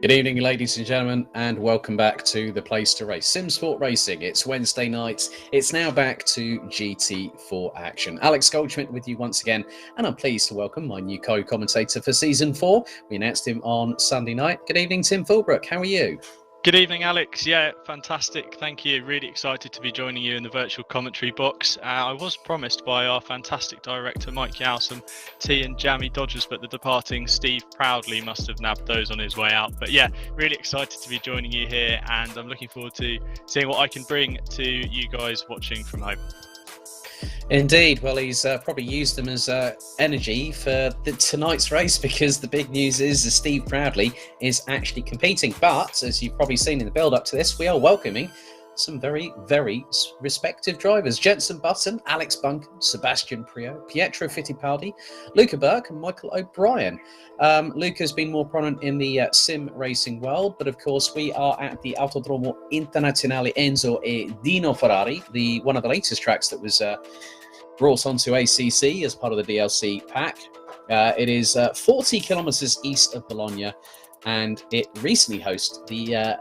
Good evening, ladies and gentlemen, and welcome back to the place to race, Simsport Racing. It's Wednesday night. It's now back to GT4 action. Alex Goldschmidt with you once again, and I'm pleased to welcome my new co-commentator for Season 4. We announced him on Sunday night. Good evening, Tim Fullbrook. How are you? Good evening, Alex. Yeah, fantastic. Thank you. Really excited to be joining you in the virtual commentary box. I was promised by our fantastic director, Mike Yao, some tea and jammy dodgers, but the departing Steve proudly must have nabbed those on his way out. But yeah, really excited to be joining you here, and I'm looking forward to seeing what I can bring to you guys watching from home. Indeed. Well, he's probably used them as energy for tonight's race, because the big news is that Steve Proudly is actually competing. But as you've probably seen in the build-up to this, we are welcoming some very, very respective drivers. Jenson Button, Alex Buncan, Sebastian Priaulx, Pietro Fittipaldi, Luca Burke and Michael O'Brien. Luca's been more prominent in the sim racing world, but of course we are at the Autodromo Internazionale Enzo e Dino Ferrari, one of the latest tracks that was brought onto ACC as part of the DLC pack. It is 40 kilometers east of Bologna, and it recently hosted the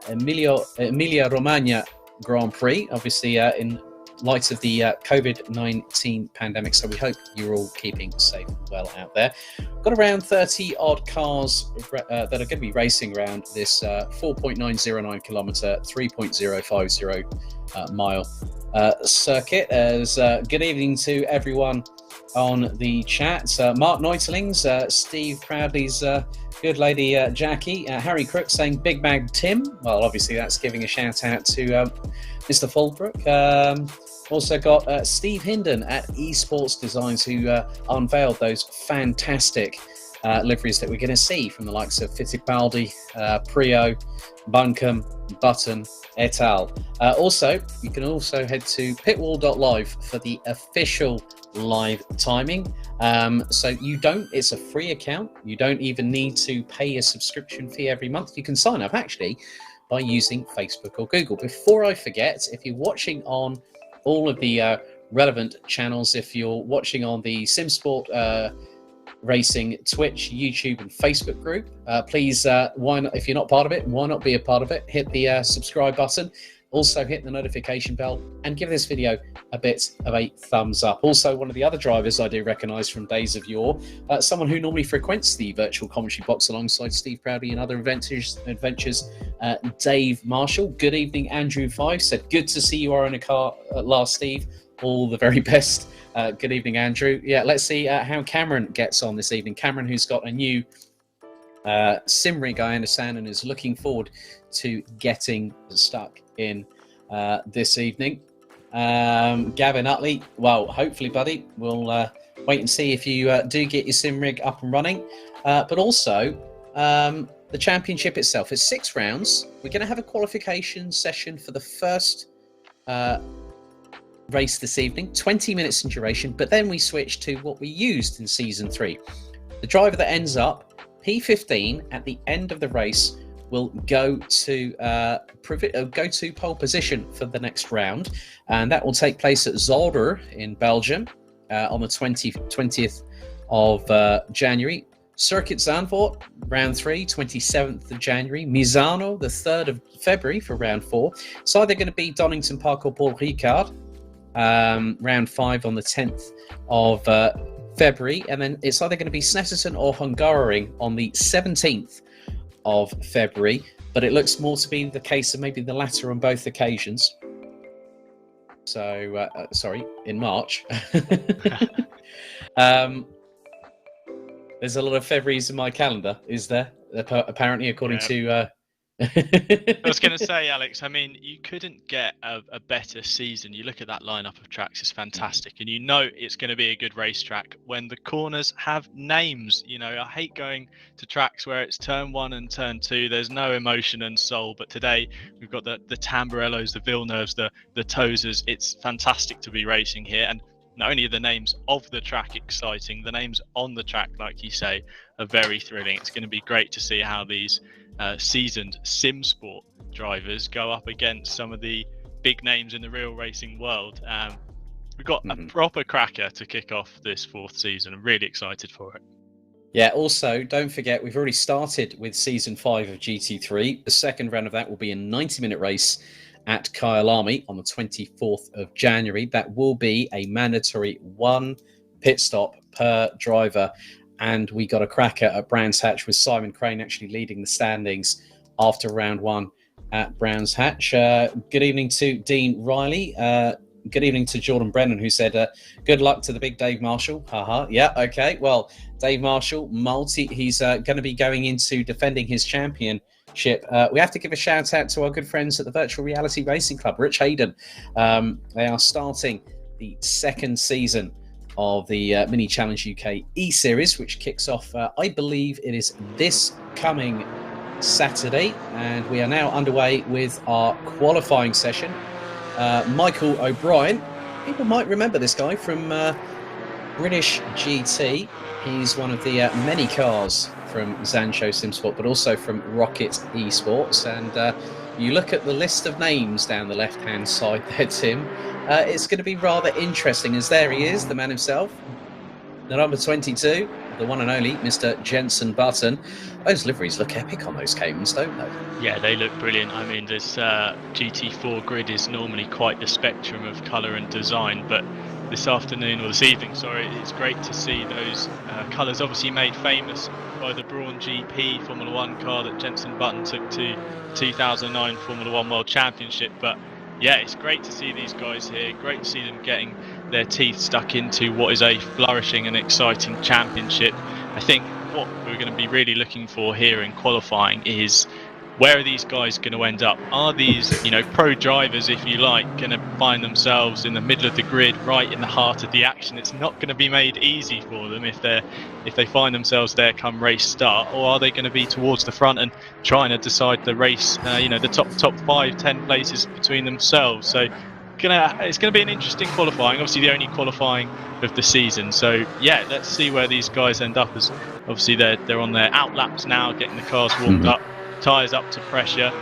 Emilia-Romagna Grand Prix, obviously in light of the COVID-19 pandemic. So we hope you're all keeping safe and well out there. Got around 30 odd cars that are going to be racing around this 4.909 kilometer, 3.050 mile circuit. As good evening to everyone on the chat. Mark Neutelings, Steve Proudly's good lady Jackie, Harry Crook saying Big Bag Tim. Well, obviously that's giving a shout out to Mr. Fullbrook. Also got Steve Hinden at Esports Designs, who unveiled those fantastic liveries that we're going to see from the likes of Fittipaldi, Priaulx, Buncombe, Button, et al. Also, you can also head to pitwall.live for the official live timing. So it's a free account. You don't even need to pay a subscription fee every month. You can sign up actually by using Facebook or Google. Before I forget, if you're watching on all of the relevant channels, if you're watching on the Simsport Racing Twitch, YouTube and Facebook group, please, why not, if you're not part of it, why not be a part of it? Hit the subscribe button. Also hit the notification bell and give this video a bit of a thumbs up. Also, one of the other drivers I do recognise from days of yore, someone who normally frequents the virtual commentary box alongside Steve Proudly and other adventures, Dave Marshall. Good evening, Andrew Five said, good to see you are in a car at last, Steve. All the very best. Good evening, Andrew. Yeah, let's see how Cameron gets on this evening. Cameron, who's got a new sim rig, I understand, and is looking forward to getting stuck in this evening. Gavin Utley, well, hopefully, buddy, we'll wait and see if you do get your sim rig up and running. But also, the championship itself is 6 rounds. We're going to have a qualification session for the first race this evening, 20 minutes in duration, but then we switch to what we used in season 3. The driver that ends up P15 at the end of the race will go to pole position for the next round, and that will take place at Zolder in Belgium on the 20th of January. Circuit Zandvoort, round 3, 27th of January. Misano, the 3rd of February for round 4. It's either going to be Donington Park or Paul Ricard, round 5 on the 10th of February, and then it's either going to be Snetterton or Hungaroring on the 17th of February, but it looks more to be the case of maybe the latter on both occasions. So, sorry, in March. There's a lot of Februarys in my calendar, is there? Apparently, according to... I was going to say, Alex, I mean, you couldn't get a better season. You look at that lineup of tracks, it's fantastic. And you know it's going to be a good racetrack when the corners have names. You know, I hate going to tracks where it's turn 1 and turn 2. There's no emotion and soul. But today we've got the Tamburellos, the Villeneuves, the Tozers. It's fantastic to be racing here. And not only are the names of the track exciting, the names on the track, like you say, are very thrilling. It's going to be great to see how these seasoned Simsport drivers go up against some of the big names in the real racing world. We've got a proper cracker to kick off this 4th season. I'm really excited for it. Yeah, also, don't forget, we've already started with Season 5 of GT3. The second round of that will be a 90-minute race at Kyalami on the 24th of January. That will be a mandatory 1 pit stop per driver. And we got a cracker at Brands Hatch with Simon Crane actually leading the standings after round 1 at Brands Hatch. Good evening to Dean Riley. Good evening to Jordan Brennan, who said, good luck to the big Dave Marshall. Haha. Yeah, okay. Well, Dave Marshall, he's going to be going into defending his championship. We have to give a shout out to our good friends at the Virtual Reality Racing Club, Rich Hayden. They are starting the second season of the Mini Challenge UK E-Series, which kicks off, I believe it is this coming Saturday, and we are now underway with our qualifying session. Michael O'Brien, people might remember this guy from British GT. He's one of the many cars from Zancho Simsport, but also from Rocket Esports. And you look at the list of names down the left-hand side there, Tim. It's going to be rather interesting, as there he is, the man himself, the number 22, the one and only Mr. Jensen Button. Those liveries look epic on those Caymans, don't they? Yeah, they look brilliant. I mean, this GT4 grid is normally quite the spectrum of colour and design, but this evening, it's great to see those colours obviously made famous by the Brawn GP Formula 1 car that Jensen Button took to 2009 Formula 1 World Championship. But yeah, it's great to see these guys here. Great to see them getting their teeth stuck into what is a flourishing and exciting championship. I think what we're going to be really looking for here in qualifying is, where are these guys going to end up? Are these, pro drivers, if you like, going to find themselves in the middle of the grid, right in the heart of the action? It's not going to be made easy for them if they find themselves there come race start, or are they going to be towards the front and trying to decide the race? The top 5-10 places between themselves. So it's going to be an interesting qualifying. Obviously, the only qualifying of the season. So yeah, let's see where these guys end up. As obviously they're on their out laps now, getting the cars warmed up. Tyres up to pressure.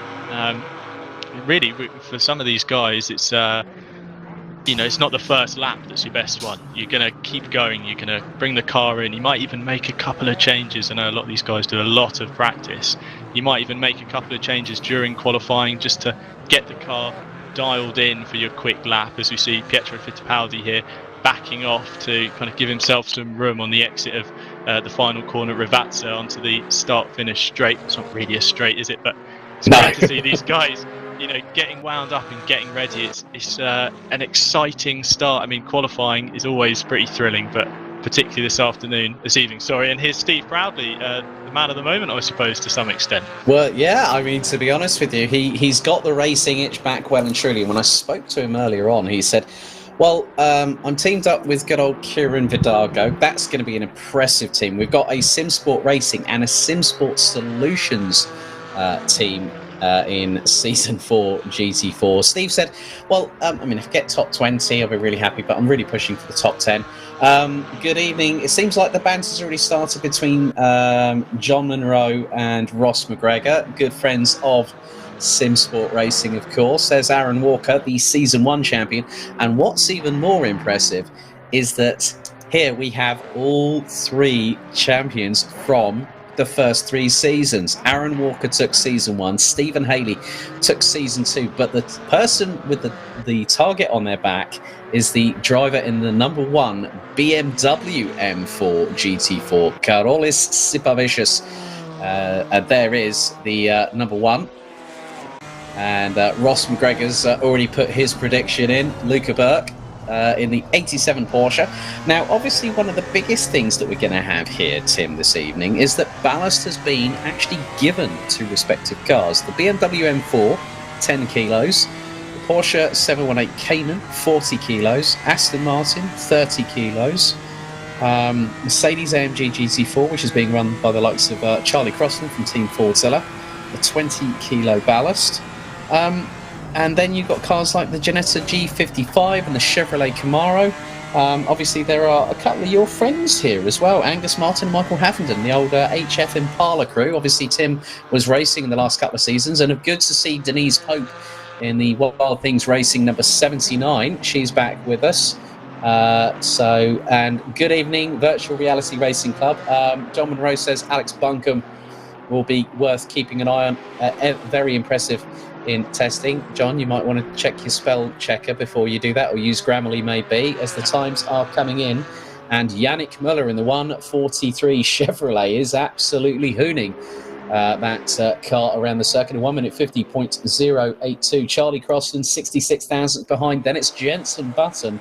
Really, for some of these guys, it's it's not the first lap that's your best one. You're going to keep going. You're going to bring the car in. You might even make a couple of changes. I know a lot of these guys do a lot of practice. You might even make a couple of changes during qualifying just to get the car dialed in for your quick lap. As we see Pietro Fittipaldi here backing off to kind of give himself some room on the exit of the final corner at Rivazza onto the start-finish straight. It's not really a straight, is it? But it's great to see these guys, getting wound up and getting ready. It's an exciting start. I mean, qualifying is always pretty thrilling, but particularly this evening. And here's Steve Proudley, the man of the moment, I suppose, to some extent. Well, yeah, I mean, to be honest with you, he's got the racing itch back well and truly. When I spoke to him earlier on, he said, well, I'm teamed up with good old Kieran Vidago. That's going to be an impressive team. We've got a Simsport Racing and a Simsport Solutions team in Season 4 GT4. Steve said, well, if I get top 20, I'll be really happy, but I'm really pushing for the top 10. Good evening. It seems like the banter's already started between John Monroe and Ross McGregor, good friends of Simsport Racing, of course. There's Aaron Walker, the Season 1 champion. And what's even more impressive is that here we have all three champions from the first 3 seasons. Aaron Walker took Season 1, Stephen Haley took Season 2, but the person with the target on their back is the driver in the number 1 BMW M4 GT4, Karolis Sipavicius. And there is the number 1. And Ross McGregor's already put his prediction in, Luca Burke, in the 87 Porsche. Now, obviously, one of the biggest things that we're going to have here, Tim, this evening, is that ballast has been actually given to respective cars. The BMW M4, 10 kilos. The Porsche 718 Cayman, 40 kilos. Aston Martin, 30 kilos. Mercedes AMG GT4, which is being run by the likes of Charlie Crossan from Team Fordzilla, a 20 kilo ballast. And then you've got cars like the Ginetta G55 and the Chevrolet Camaro. Obviously, there are a couple of your friends here as well. Angus Martin and Michael Havenden, the old HF Impala crew. Obviously, Tim was racing in the last couple of seasons. And good to see Denise Hope in the Wild Things Racing number 79. She's back with us. And good evening, Virtual Reality Racing Club. John Monroe says Alex Buncombe will be worth keeping an eye on. Very impressive in testing. John, you might want to check your spell checker before you do that, or use Grammarly maybe, as the times are coming in. And Yannick Muller in the 143 Chevrolet is absolutely hooning. that car around the circuit in 1 minute 50.082. Charlie Crossland 66,000 behind. Then it's Jenson Button,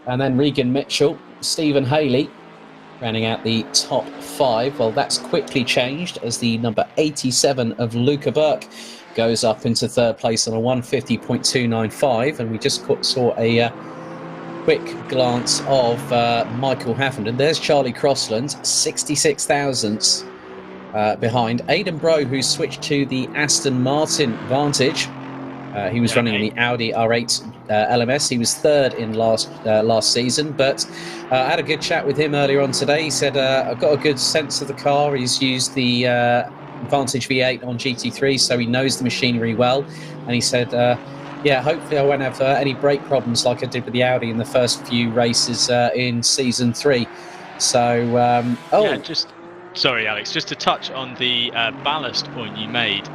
and then Regan Mitchell, Stephen Haley rounding out the top 5. Well, that's quickly changed as the number 87 of Luca Burke goes up into 3rd place on a 150.295, and we just saw a quick glance of Michael Haffenden. There's Charlie Crossland, 66 thousandths behind. Aidan Brough, who switched to the Aston Martin Vantage. He was running on the Audi R8 LMS. He was 3rd in last season, but I had a good chat with him earlier on today. He said, I've got a good sense of the car. He's used the Vantage V8 on GT3, so he knows the machinery well. And he said, yeah, hopefully I won't have any brake problems like I did with the Audi in the first few races in Season 3. So, Sorry, Alex, just to touch on the ballast point you made.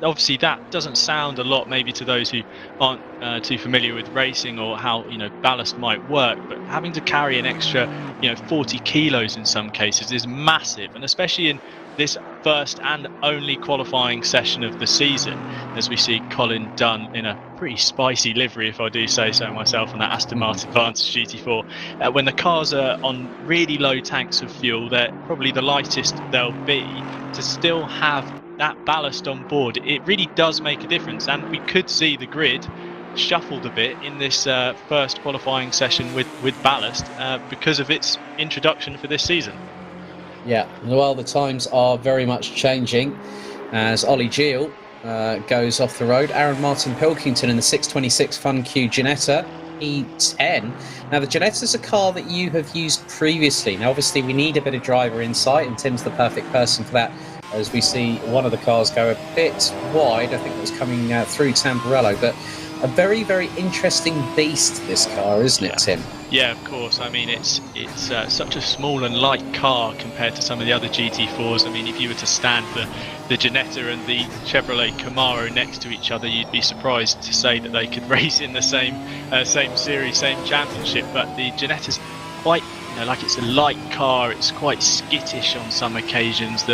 Obviously, that doesn't sound a lot maybe to those who aren't too familiar with racing or how ballast might work, but having to carry an extra 40 kilos in some cases is massive, and especially in this first and only qualifying session of the season, as we see Colin Dunn in a pretty spicy livery, if I do say so myself, on that Aston Martin Vantage GT4. When the cars are on really low tanks of fuel, they're probably the lightest they'll be. To still have that ballast on board, it really does make a difference, and we could see the grid shuffled a bit in this first qualifying session with ballast because of its introduction for this season. Yeah, well, the times are very much changing as Ollie Geel goes off the road. Aaron Martin Pilkington in the 626 Fun Q Ginetta E10. Now, the Ginetta's a car that you have used previously. Now, obviously, we need a bit of driver insight, and Tim's the perfect person for that, as we see one of the cars go a bit wide. I think it was coming through Tamburello, but a very, very interesting beast, this car, isn't it, Tim? Yeah, of course. I mean, it's such a small and light car compared to some of the other GT4s. I mean, if you were to stand the Ginetta and the Chevrolet Camaro next to each other, you'd be surprised to say that they could race in the same series, same championship. But the Ginetta's quite, like it's a light car. It's quite skittish on some occasions.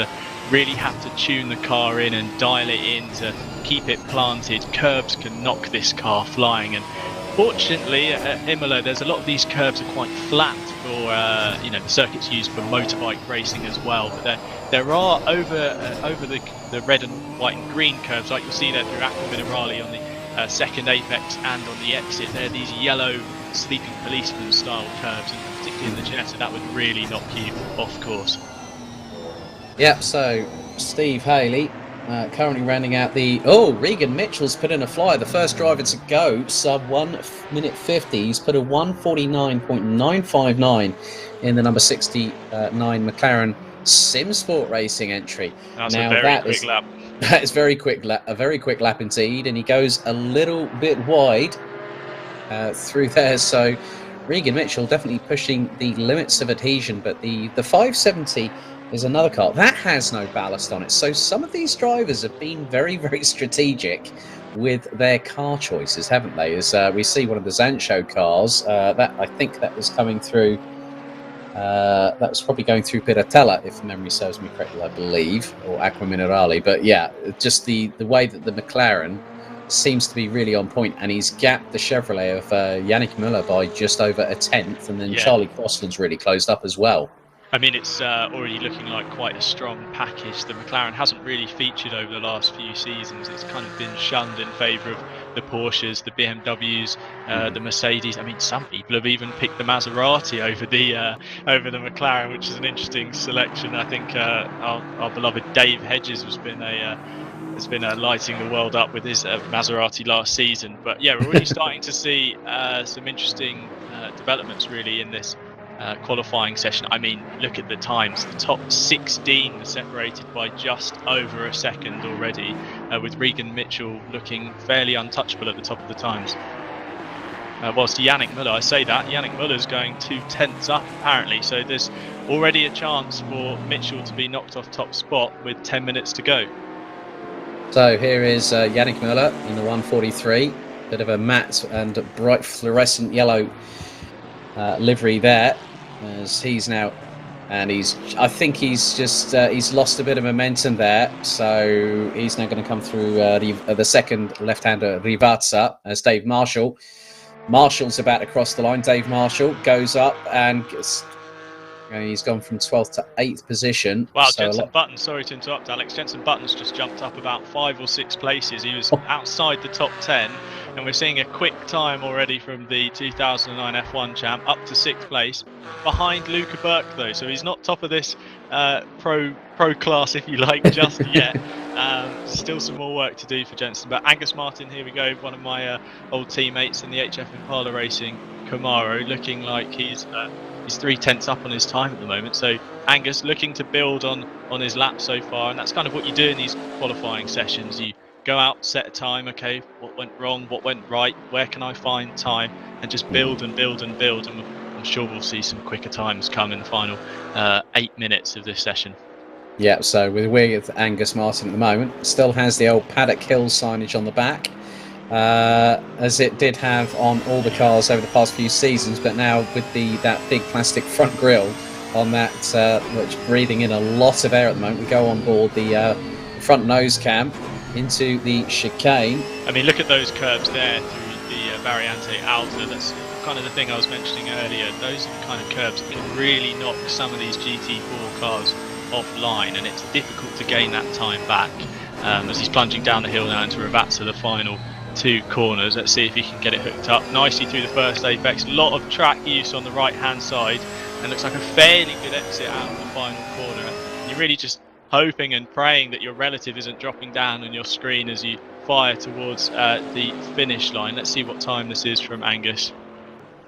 Really have to tune the car in and dial it in to keep it planted. Curbs can knock this car flying, and fortunately at Imola there's a lot of these curbs are quite flat for the circuits used for motorbike racing as well, but there are over the red and white and green curves, like you'll see there through Aqua Minerale on the second apex and on the exit. They're these yellow sleeping policeman style curves, and particularly in the Ginetta that would really knock you off course. Yep, so Steve Haley currently rounding out the... Regan Mitchell's put in a flyer, the first driver to go, sub 1 minute 50. He's put a 149.959 in the number 69 McLaren Simsport Racing entry. That's a very quick lap. That is a very quick lap indeed, and he goes a little bit wide through there. So Regan Mitchell definitely pushing the limits of adhesion, but the 570... is another car that has no ballast on it. So some of these drivers have been very, very strategic with their car choices, haven't they? As we see one of the Zancho cars, that I think that was coming through, that was probably going through Piratella, if memory serves me correctly, I believe, or Aqua Minerale. But yeah, just the way that the McLaren seems to be really on point, and he's gapped the Chevrolet of Yannick Müller by just over a tenth, and then Charlie Crossland's really closed up as well. I mean, it's already looking like quite a strong package. The McLaren hasn't really featured over the last few seasons. It's kind of been shunned in favour of the Porsches, the BMWs, the Mercedes. I mean, some people have even picked the Maserati over the McLaren, which is an interesting selection. I think our beloved Dave Hedges has been lighting the world up with his Maserati last season. But yeah, we're already starting to see some interesting developments really in this qualifying session. I mean, look at the times. The top 16 are separated by just over a second already, with Regan Mitchell looking fairly untouchable at the top of the times. Whilst Yannick Müller, I say that, Yannick Müller's going 2/10 up apparently, so there's already a chance for Mitchell to be knocked off top spot with 10 minutes to go. So here is Yannick Müller in the 143, bit of a matte and bright fluorescent yellow livery there, as he's now And I think he's just he's lost a bit of momentum there, so he's now going to come through the second left-hander Rivazza as Dave Marshall. Marshall's about to cross the line. Dave Marshall goes up and he's gone from 12th to 8th position. Wow, so Jenson Button, sorry to interrupt, Alex. Jenson Button's just jumped up about 5 or 6 places. He was outside the top 10, and we're seeing a quick time already from the 2009 F1 champ up to 6th place, behind Luca Burke though. So he's not top of this pro class, if you like, just yet. Still some more work to do for Jenson. But Angus Martin, here we go, one of my old teammates in the HF Impala Racing Camaro, looking like he's 3/10 up on his time at the moment. So Angus looking to build on his lap so far, and that's kind of what you do in these qualifying sessions. You go out, set a time, okay, what went wrong, what went right, where can I find time, and just build and build and build, and I'm sure we'll see some quicker times come in the final 8 minutes of this session. Yeah, so we're with Angus Martin at the moment. Still has the old Paddock Hill signage on the back, as it did have on all the cars over the past few seasons, but now with that big plastic front grille on that, which breathing in a lot of air at the moment. We go on board the front nose cam into the chicane. I mean, look at those curbs there through the Variante Alta. That's kind of the thing I was mentioning earlier. Those are the kind of curbs that can really knock some of these GT4 cars offline, and it's difficult to gain that time back. As he's plunging down the hill now into Rivazza, the final 2 corners. Let's see if he can get it hooked up nicely through the first apex. A lot of track use on the right hand side, and looks like a fairly good exit out of the final corner. You're really just hoping and praying that your relative isn't dropping down on your screen as you fire towards the finish line. Let's see what time this is from Angus.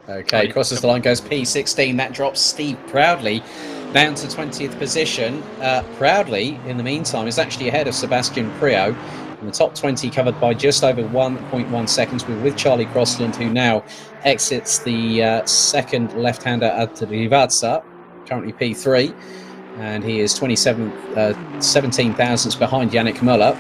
Okay, crosses the line, goes P16. That drops Steve Proudly down to 20th position. Proudly, in the meantime, is actually ahead of Sebastian Priaulx. In the top 20, covered by just over 1.1 seconds. We're with Charlie Crossland, who now exits the second left-hander at Rivazza, currently P3. And he is 17 thousandths behind Yannick Muller.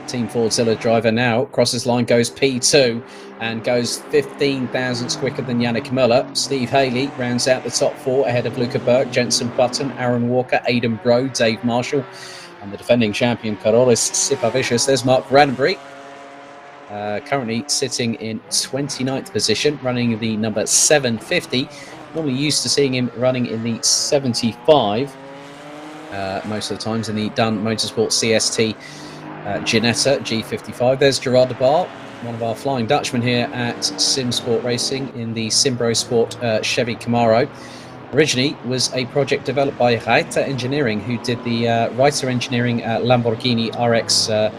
Team Fordzilla driver now crosses line, goes P2 and goes 15 thousandths quicker than Yannick Muller. Steve Haley rounds out the top 4 ahead of Luca Burke, Jenson Button, Aaron Walker, Aidan Bro, Dave Marshall, and the defending champion Carolus Sipavicius. There's Mark Ranbury, currently sitting in 29th position, running the number 750. Normally used to seeing him running in the 75 most of the times in the Dunn Motorsport CST Ginetta G55. There's Gerard de Bar, one of our Flying Dutchmen here at Simsport Racing in the Simbro Sport Chevy Camaro. Originally was a project developed by Reiter Engineering, who did the Reiter Engineering Lamborghini RX3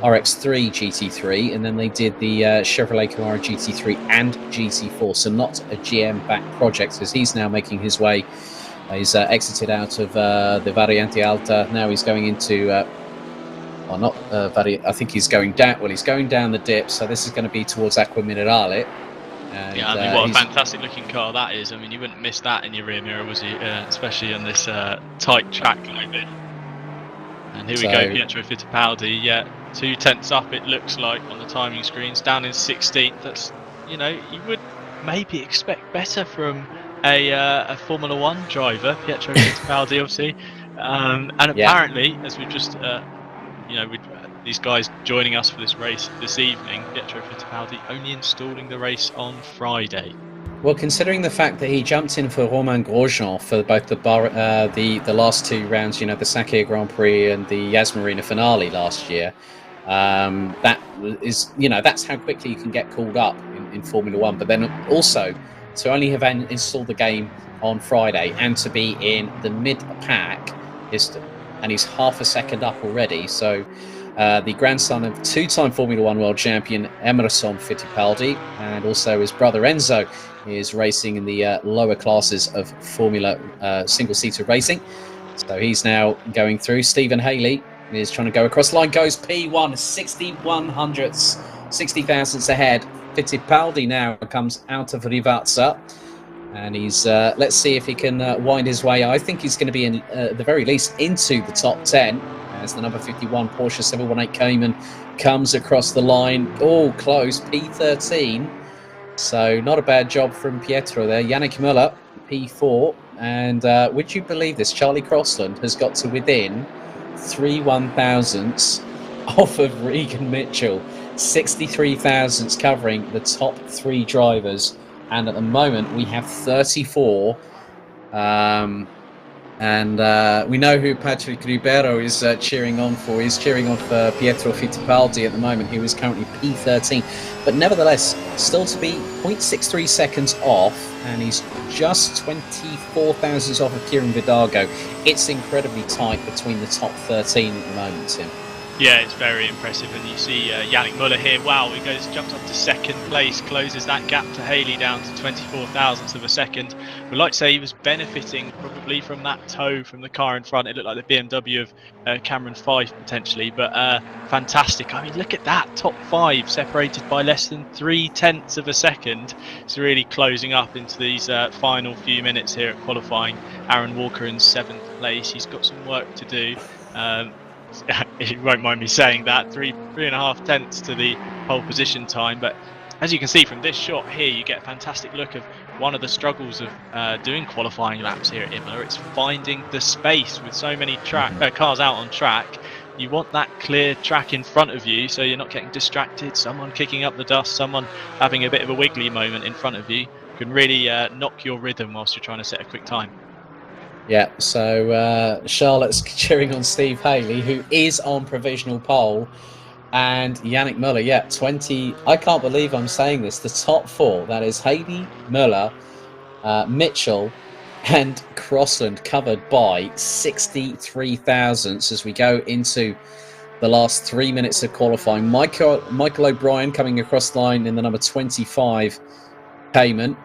GT3, and then they did the Chevrolet Camaro GT3 and GT4, so not a GM-backed project, as he's now making his way. He's exited out of the Variante Alta. Now he's going into I think he's going down. Well, he's going down the dip, so this is going to be towards Acqua Minerale. And, yeah, I mean, what a fantastic looking car that is. I mean, you wouldn't miss that in your rear mirror, was you? Especially on this tight track like this. And here we go, Pietro Fittipaldi. Yeah, 2/10 up, it looks like, on the timing screens, down in 16th. That's, you know, you would maybe expect better from a Formula One driver, Pietro Fittipaldi, obviously. And apparently, as we've just with these guys joining us for this race this evening, Pietro Fittipaldi only installing the race on Friday. Well, considering the fact that he jumped in for Romain Grosjean for both the last 2 rounds, the Sakhir Grand Prix and the Yas Marina finale last year, that is, that's how quickly you can get called up in Formula One. But then also to only have installed the game on Friday and to be in the mid-pack and he's half a second up already. So the grandson of 2-time Formula One world champion Emerson Fittipaldi, and also his brother Enzo, is racing in the lower classes of Formula single-seater racing. So he's now going through. Stephen Haley is trying to go across the line, goes P1, 61 hundredths, 60 thousandths ahead. Fittipaldi now comes out of Rivazza. And he's, let's see if he can wind his way. I think he's going to be, in the very least, into the top 10 as the number 51 Porsche 718 Cayman comes across the line. All close, P13. So not a bad job from Pietro there. Yannick Muller, P4. And would you believe this? Charlie Crossland has got to within 3 1,000ths off of Regan Mitchell. 63 thousandths covering the top 3 drivers. And at the moment, we have 34. And we know who Patrick Ribeiro is cheering on for. He's cheering on for Pietro Fittipaldi at the moment. He was currently P13. But nevertheless, still to be 0.63 seconds off. And he's just 24 thousandths off of Kieran Vidago. It's incredibly tight between the top 13 at the moment, Tim. Yeah, it's very impressive, and you see Yannick Muller here. Wow, he jumps up to second place, closes that gap to Haley down to 24 thousandths of a second. We'd like to say he was benefiting probably from that tow from the car in front. It looked like the BMW of Cameron Fyfe potentially, but fantastic. I mean, look at that, top 5 separated by less than 0.3 of a second. It's really closing up into these final few minutes here at qualifying. Aaron Walker in 7th place. He's got some work to do. You won't mind me saying that, 3.5 tenths to the pole position time. But as you can see from this shot here, you get a fantastic look of one of the struggles of doing qualifying laps here at Imola. It's finding the space with so many cars out on track. You want that clear track in front of you so you're not getting distracted, someone kicking up the dust, someone having a bit of a wiggly moment in front of you can really knock your rhythm whilst you're trying to set a quick time. Yeah, so Charlotte's cheering on Steve Haley, who is on provisional pole, and Yannick Muller, 20. I can't believe I'm saying this. The top 4, that is Haley, Muller, Mitchell, and Crossland, covered by 63 thousandths as we go into the last 3 minutes of qualifying. Michael O'Brien coming across the line in the number 25 Cayman,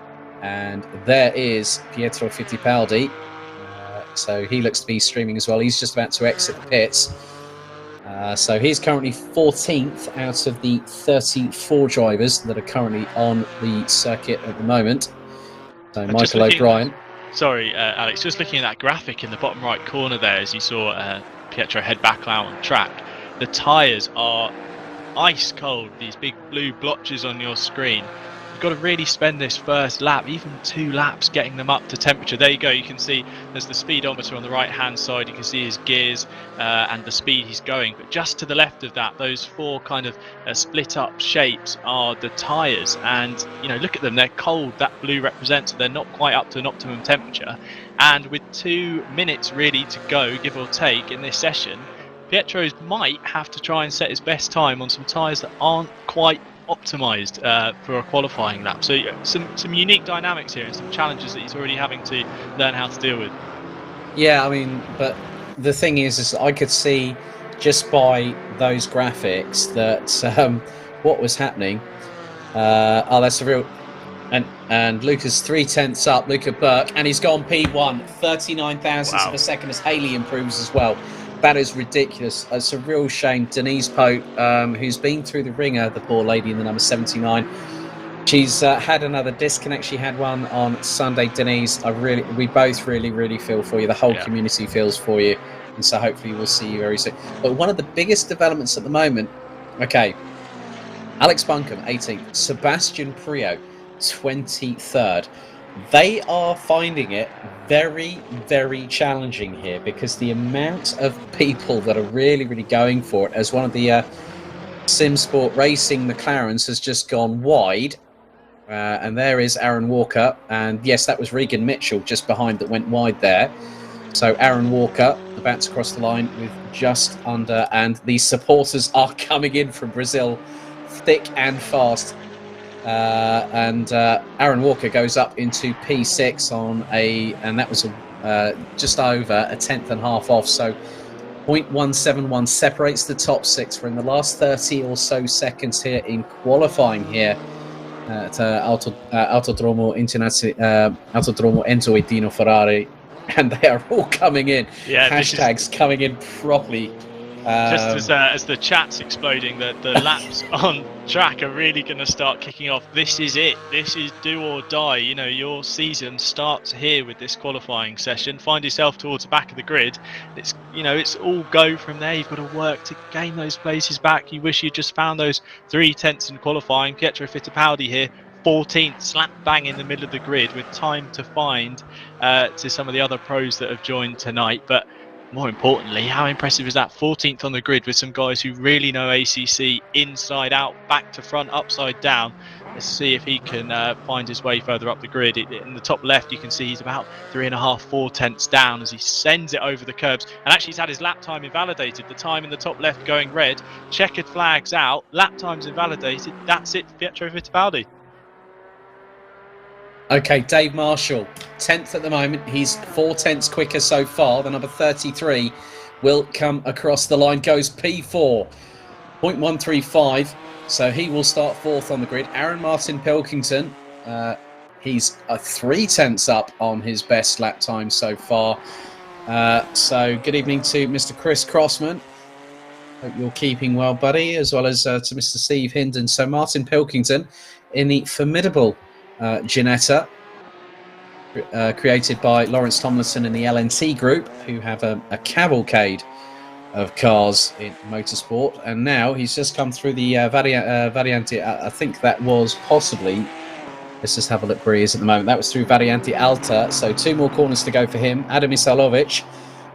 and there is Pietro Fittipaldi. So he looks to be streaming as well. He's just about to exit the pits. So he's currently 14th out of the 34 drivers that are currently on the circuit at the moment. So Michael O'Brien. Sorry, Alex, just looking at that graphic in the bottom right corner there, as you saw Pietro head back out on track, the tyres are ice cold, these big blue blotches on your screen. Got to really spend this first lap, even 2 laps, getting them up to temperature. There you go, you can see there's the speedometer on the right hand side, you can see his gears and the speed he's going, but just to the left of that, those 4 kind of split up shapes are the tyres, and you know, look at them, they're cold. That blue represents that they're not quite up to an optimum temperature, and with 2 minutes really to go, give or take, in this session, Pietro's might have to try and set his best time on some tyres that aren't quite optimized for a qualifying lap. So some unique dynamics here and some challenges that he's already having to learn how to deal with. Yeah, I mean, but the thing is I could see just by those graphics that what was happening. That's a real... And Luca's 0.3 up, Luca Burke, and he's gone P1, 39 thousandths of a second as Haley improves as well. That is ridiculous. It's a real shame. Denise Pope, who's been through the ringer, the poor lady in the number 79. She's had another disconnect. She had one on Sunday. Denise, we both really feel for you. The whole community feels for you. And so hopefully we'll see you very soon. But one of the biggest developments at the moment, okay, Alex Buncombe, 18th. Sebastian Prio, 23rd. They are finding it very challenging here because the amount of people that are really going for it, as one of the Simsport Racing McLarens has just gone wide, and there is Aaron Walker, and yes, that was Regan Mitchell just behind that went wide there. So Aaron Walker about to cross the line with just under, and the supporters are coming in from Brazil thick and fast. And Aaron Walker goes up into P6 and that was just over a 10th and a half off. So 0.171 separates the top 6. We're in the last 30 or so seconds here in qualifying here at Autodromo Enzo Ettino Ferrari, and they are all coming in. Hashtags coming in properly. Just as the chat's exploding, the laps on track are really going to start kicking off. This is it. This is do or die. You know, your season starts here with this qualifying session. Find yourself towards the back of the grid. It's all go from there. You've got to work to gain those places back. You wish you just found those 0.3 in qualifying. Pietro Fittipaldi here, 14th, slap bang in the middle of the grid with time to find to some of the other pros that have joined tonight. But more importantly, how impressive is that? 14th on the grid with some guys who really know ACC inside out, back to front, upside down. Let's see if he can find his way further up the grid. In the top left, you can see he's about 3.5, 4 tenths down as he sends it over the curbs. And actually, he's had his lap time invalidated. The time in the top left going red, checkered flags out, lap time's invalidated. That's it for Pietro Fittipaldi. Okay, Dave Marshall, 10th at the moment. He's 4 tenths quicker so far. The number 33 will come across the line, goes P4, 0.135. So he will start 4th on the grid. Aaron Martin Pilkington, he's 3 tenths up on his best lap time so far. So good evening to Mr. Chris Crossman. Hope you're keeping well, buddy, as well as to Mr. Steve Hinden. So Martin Pilkington in the formidable Ginetta, created by Lawrence Tomlinson and the LNT Group, who have a cavalcade of cars in motorsport. And now he's just come through the Variante. I think that was possibly, let's just have a look where he is at the moment. That was through Variante Alta. So 2 more corners to go for him. Adam Isalovic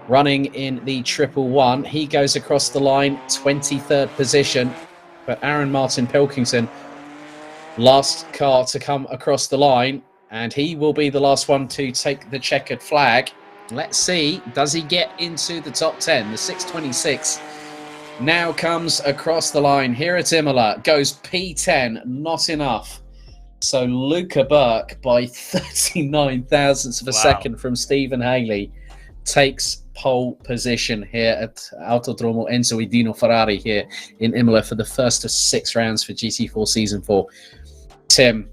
running in the 111. He goes across the line, 23rd position. But Aaron Martin Pilkington, last car to come across the line, and he will be the last one to take the checkered flag. Let's see, does he get into the top 10? The 626 now comes across the line here at Imola, goes P10, not enough. So Luca Burke, by 39 thousandths of a second from Stephen Haley, takes pole position here at Autodromo Enzo Idino Ferrari here in Imola for the first of 6 rounds for GT4 Season 4. Tim,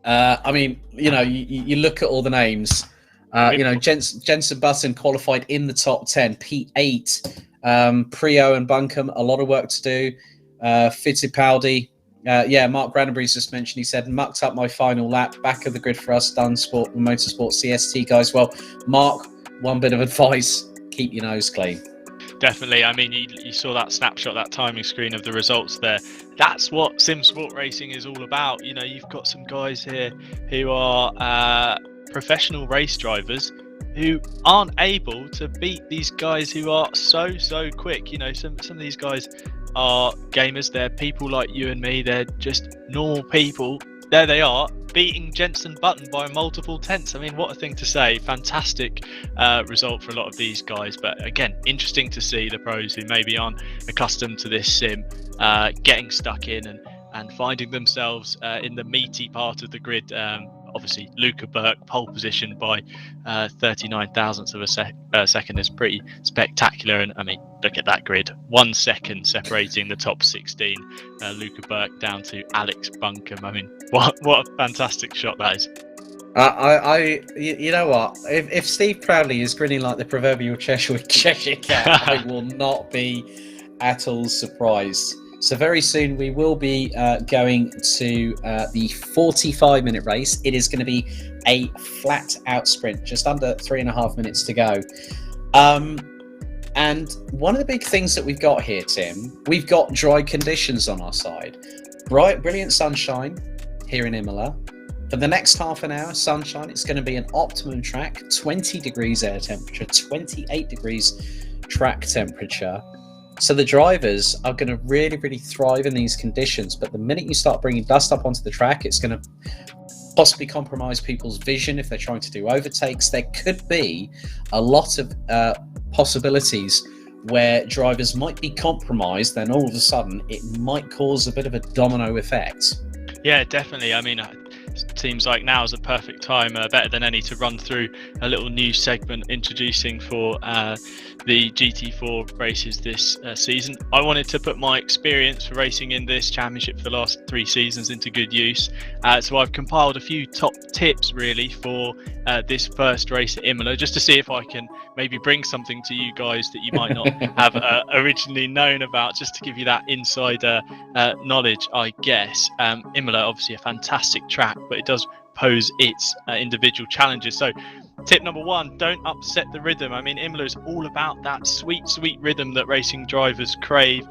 I mean, you know, you look at all the names. You know, Jensen Button qualified in the top 10, P8. Prio and Buncombe, a lot of work to do. Fittipaldi, Mark Granberry's just mentioned, he said, mucked up my final lap, back of the grid for us, Motorsport CST guys. Well, Mark, one bit of advice, keep your nose clean. Definitely. I mean, you saw that snapshot, that timing screen of the results there. That's what Simsport Racing is all about. You know, you've got some guys here who are professional race drivers who aren't able to beat these guys who are so quick. You know, some of these guys are gamers. They're people like you and me. They're just normal people. There they are, beating Jensen Button by multiple tenths. I mean, what a thing to say. Fantastic result for a lot of these guys. But again, interesting to see the pros who maybe aren't accustomed to this sim getting stuck in and finding themselves in the meaty part of the grid. Obviously, Luca Burke, pole position by 39 thousandths of a second is pretty spectacular. And I mean, look at that grid. 1 second separating the top 16. Luca Burke down to Alex Buncombe. I mean, what a fantastic shot that is. You know what? If Steve Proudley is grinning like the proverbial Cheshire cat, I will not be at all surprised. So very soon we will be going to the 45-minute race. It is going to be a flat-out sprint, just under 3.5 minutes to go. And one of the big things that we've got here, Tim, we've got dry conditions on our side. Brilliant sunshine here in Imola. For the next half an hour, sunshine. It's going to be an optimum track, 20 degrees air temperature, 28 degrees track temperature. So the drivers are going to really thrive in these conditions. But the minute you start bringing dust up onto the track, it's going to possibly compromise people's vision if they're trying to do overtakes. There could be a lot of possibilities where drivers might be compromised, then all of a sudden it might cause a bit of a domino effect. Yeah, definitely. I mean, it seems like now is a perfect time, better than any, to run through a little new segment introducing for the GT4 races this season. I wanted to put my experience for racing in this championship for the last 3 seasons into good use. So I've compiled a few top tips really for this first race at Imola, just to see if I can maybe bring something to you guys that you might not have originally known about, just to give you that insider knowledge, I guess. Imola, obviously a fantastic track, but it does pose its individual challenges. So tip number one, don't upset the rhythm. I mean, Imola is all about that sweet rhythm that racing drivers crave,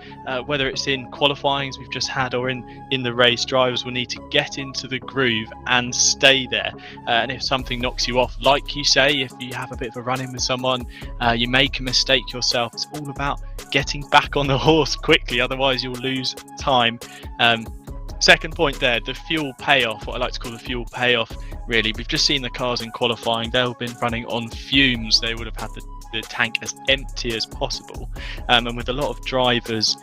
whether it's in qualifying as we've just had or in the race. Drivers will need to get into the groove and stay there, and if something knocks you off, like you say, if you have a bit of a run-in with someone, you make a mistake yourself, it's all about getting back on the horse quickly, otherwise you'll lose time. Second point there, the fuel payoff, what I like to call the fuel payoff, really. We've just seen the cars in qualifying. They've been running on fumes. They would have had the tank as empty as possible. And with a lot of drivers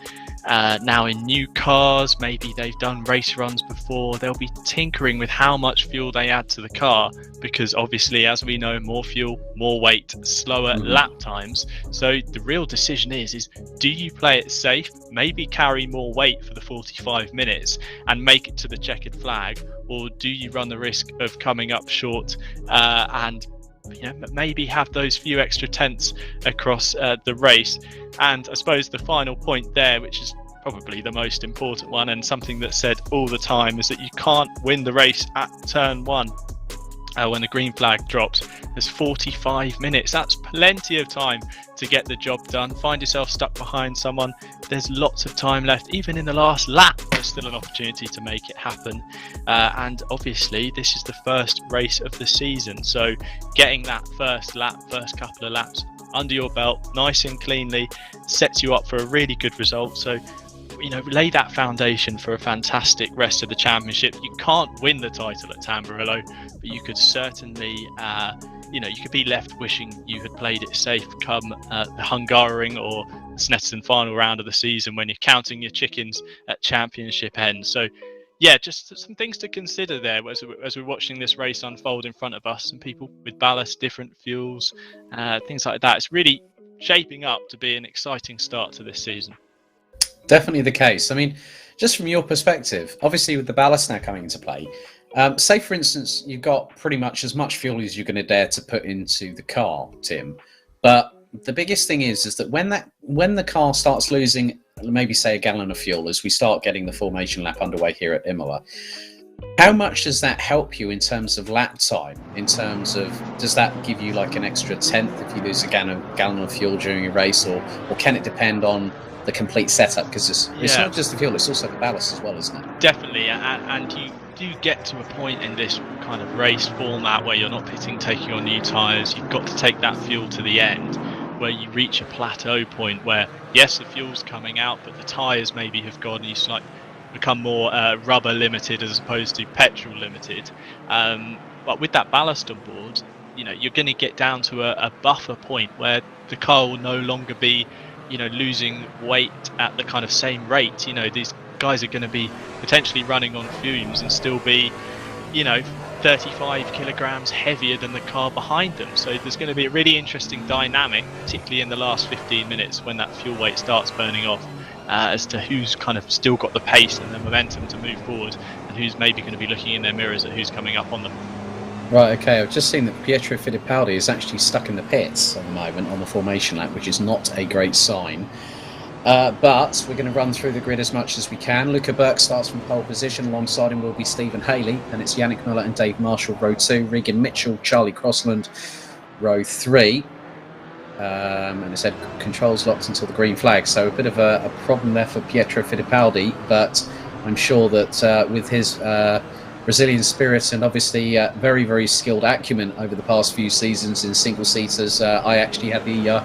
now in new cars, maybe they've done race runs before, they'll be tinkering with how much fuel they add to the car, because obviously, as we know, more fuel, more weight, slower lap times. So the real decision is do you play it safe, maybe carry more weight for the 45 minutes and make it to the checkered flag, or do you run the risk of coming up short and maybe have those few extra tenths across the race? And I suppose the final point there, which is probably the most important one and something that's said all the time, is that you can't win the race at turn one. When the green flag drops, there's 45 minutes. That's plenty of time to get the job done. Find yourself stuck behind someone, there's lots of time left. Even in the last lap, there's still an opportunity to make it happen. And obviously, this is the first race of the season. So getting that first couple of laps under your belt, nice and cleanly, sets you up for a really good result. So lay that foundation for a fantastic rest of the championship. You can't win the title at Tamburello, but you could certainly, you could be left wishing you had played it safe come the Hungaroring or Snetterton final round of the season, when you're counting your chickens at championship end. So yeah, just some things to consider there as we're watching this race unfold in front of us. Some people with ballast, different fuels, things like that. It's really shaping up to be an exciting start to this season. Definitely the case. I mean, just from your perspective, obviously with the ballast now coming into play, say for instance, you've got pretty much as much fuel as you're going to dare to put into the car, Tim. But the biggest thing is that when the car starts losing, maybe say a gallon of fuel as we start getting the formation lap underway here at Imola, how much does that help you in terms of lap time? In terms of, does that give you like an extra tenth if you lose a gallon of fuel during a race, or can it depend on the complete setup? Because it's not just the fuel, it's also the ballast as well, isn't it? Definitely, and you do get to a point in this kind of race format where you're not taking on new tyres. You've got to take that fuel to the end, where you reach a plateau point where, yes, the fuel's coming out, but the tyres maybe have gone, and you become more rubber limited as opposed to petrol limited. But with that ballast on board, you're going to get down to a buffer point where the car will no longer be losing weight at the kind of same rate. These guys are going to be potentially running on fumes and still be 35 kilograms heavier than the car behind them. So there's going to be a really interesting dynamic, particularly in the last 15 minutes when that fuel weight starts burning off, as to who's kind of still got the pace and the momentum to move forward, and who's maybe going to be looking in their mirrors at who's coming up on them. Right, okay, I've just seen that Pietro Fittipaldi is actually stuck in the pits at the moment on the formation lap, which is not a great sign. But we're going to run through the grid as much as we can. Luca Burke starts from pole position. Alongside him will be Stephen Haley. Then it's Yannick Muller and Dave Marshall, row 2. Regan Mitchell, Charlie Crossland, row 3. And it said controls locked until the green flag. So a bit of a problem there for Pietro Fittipaldi. But I'm sure that with his Brazilian spirit and obviously very, very skilled acumen over the past few seasons in single-seaters. I actually had the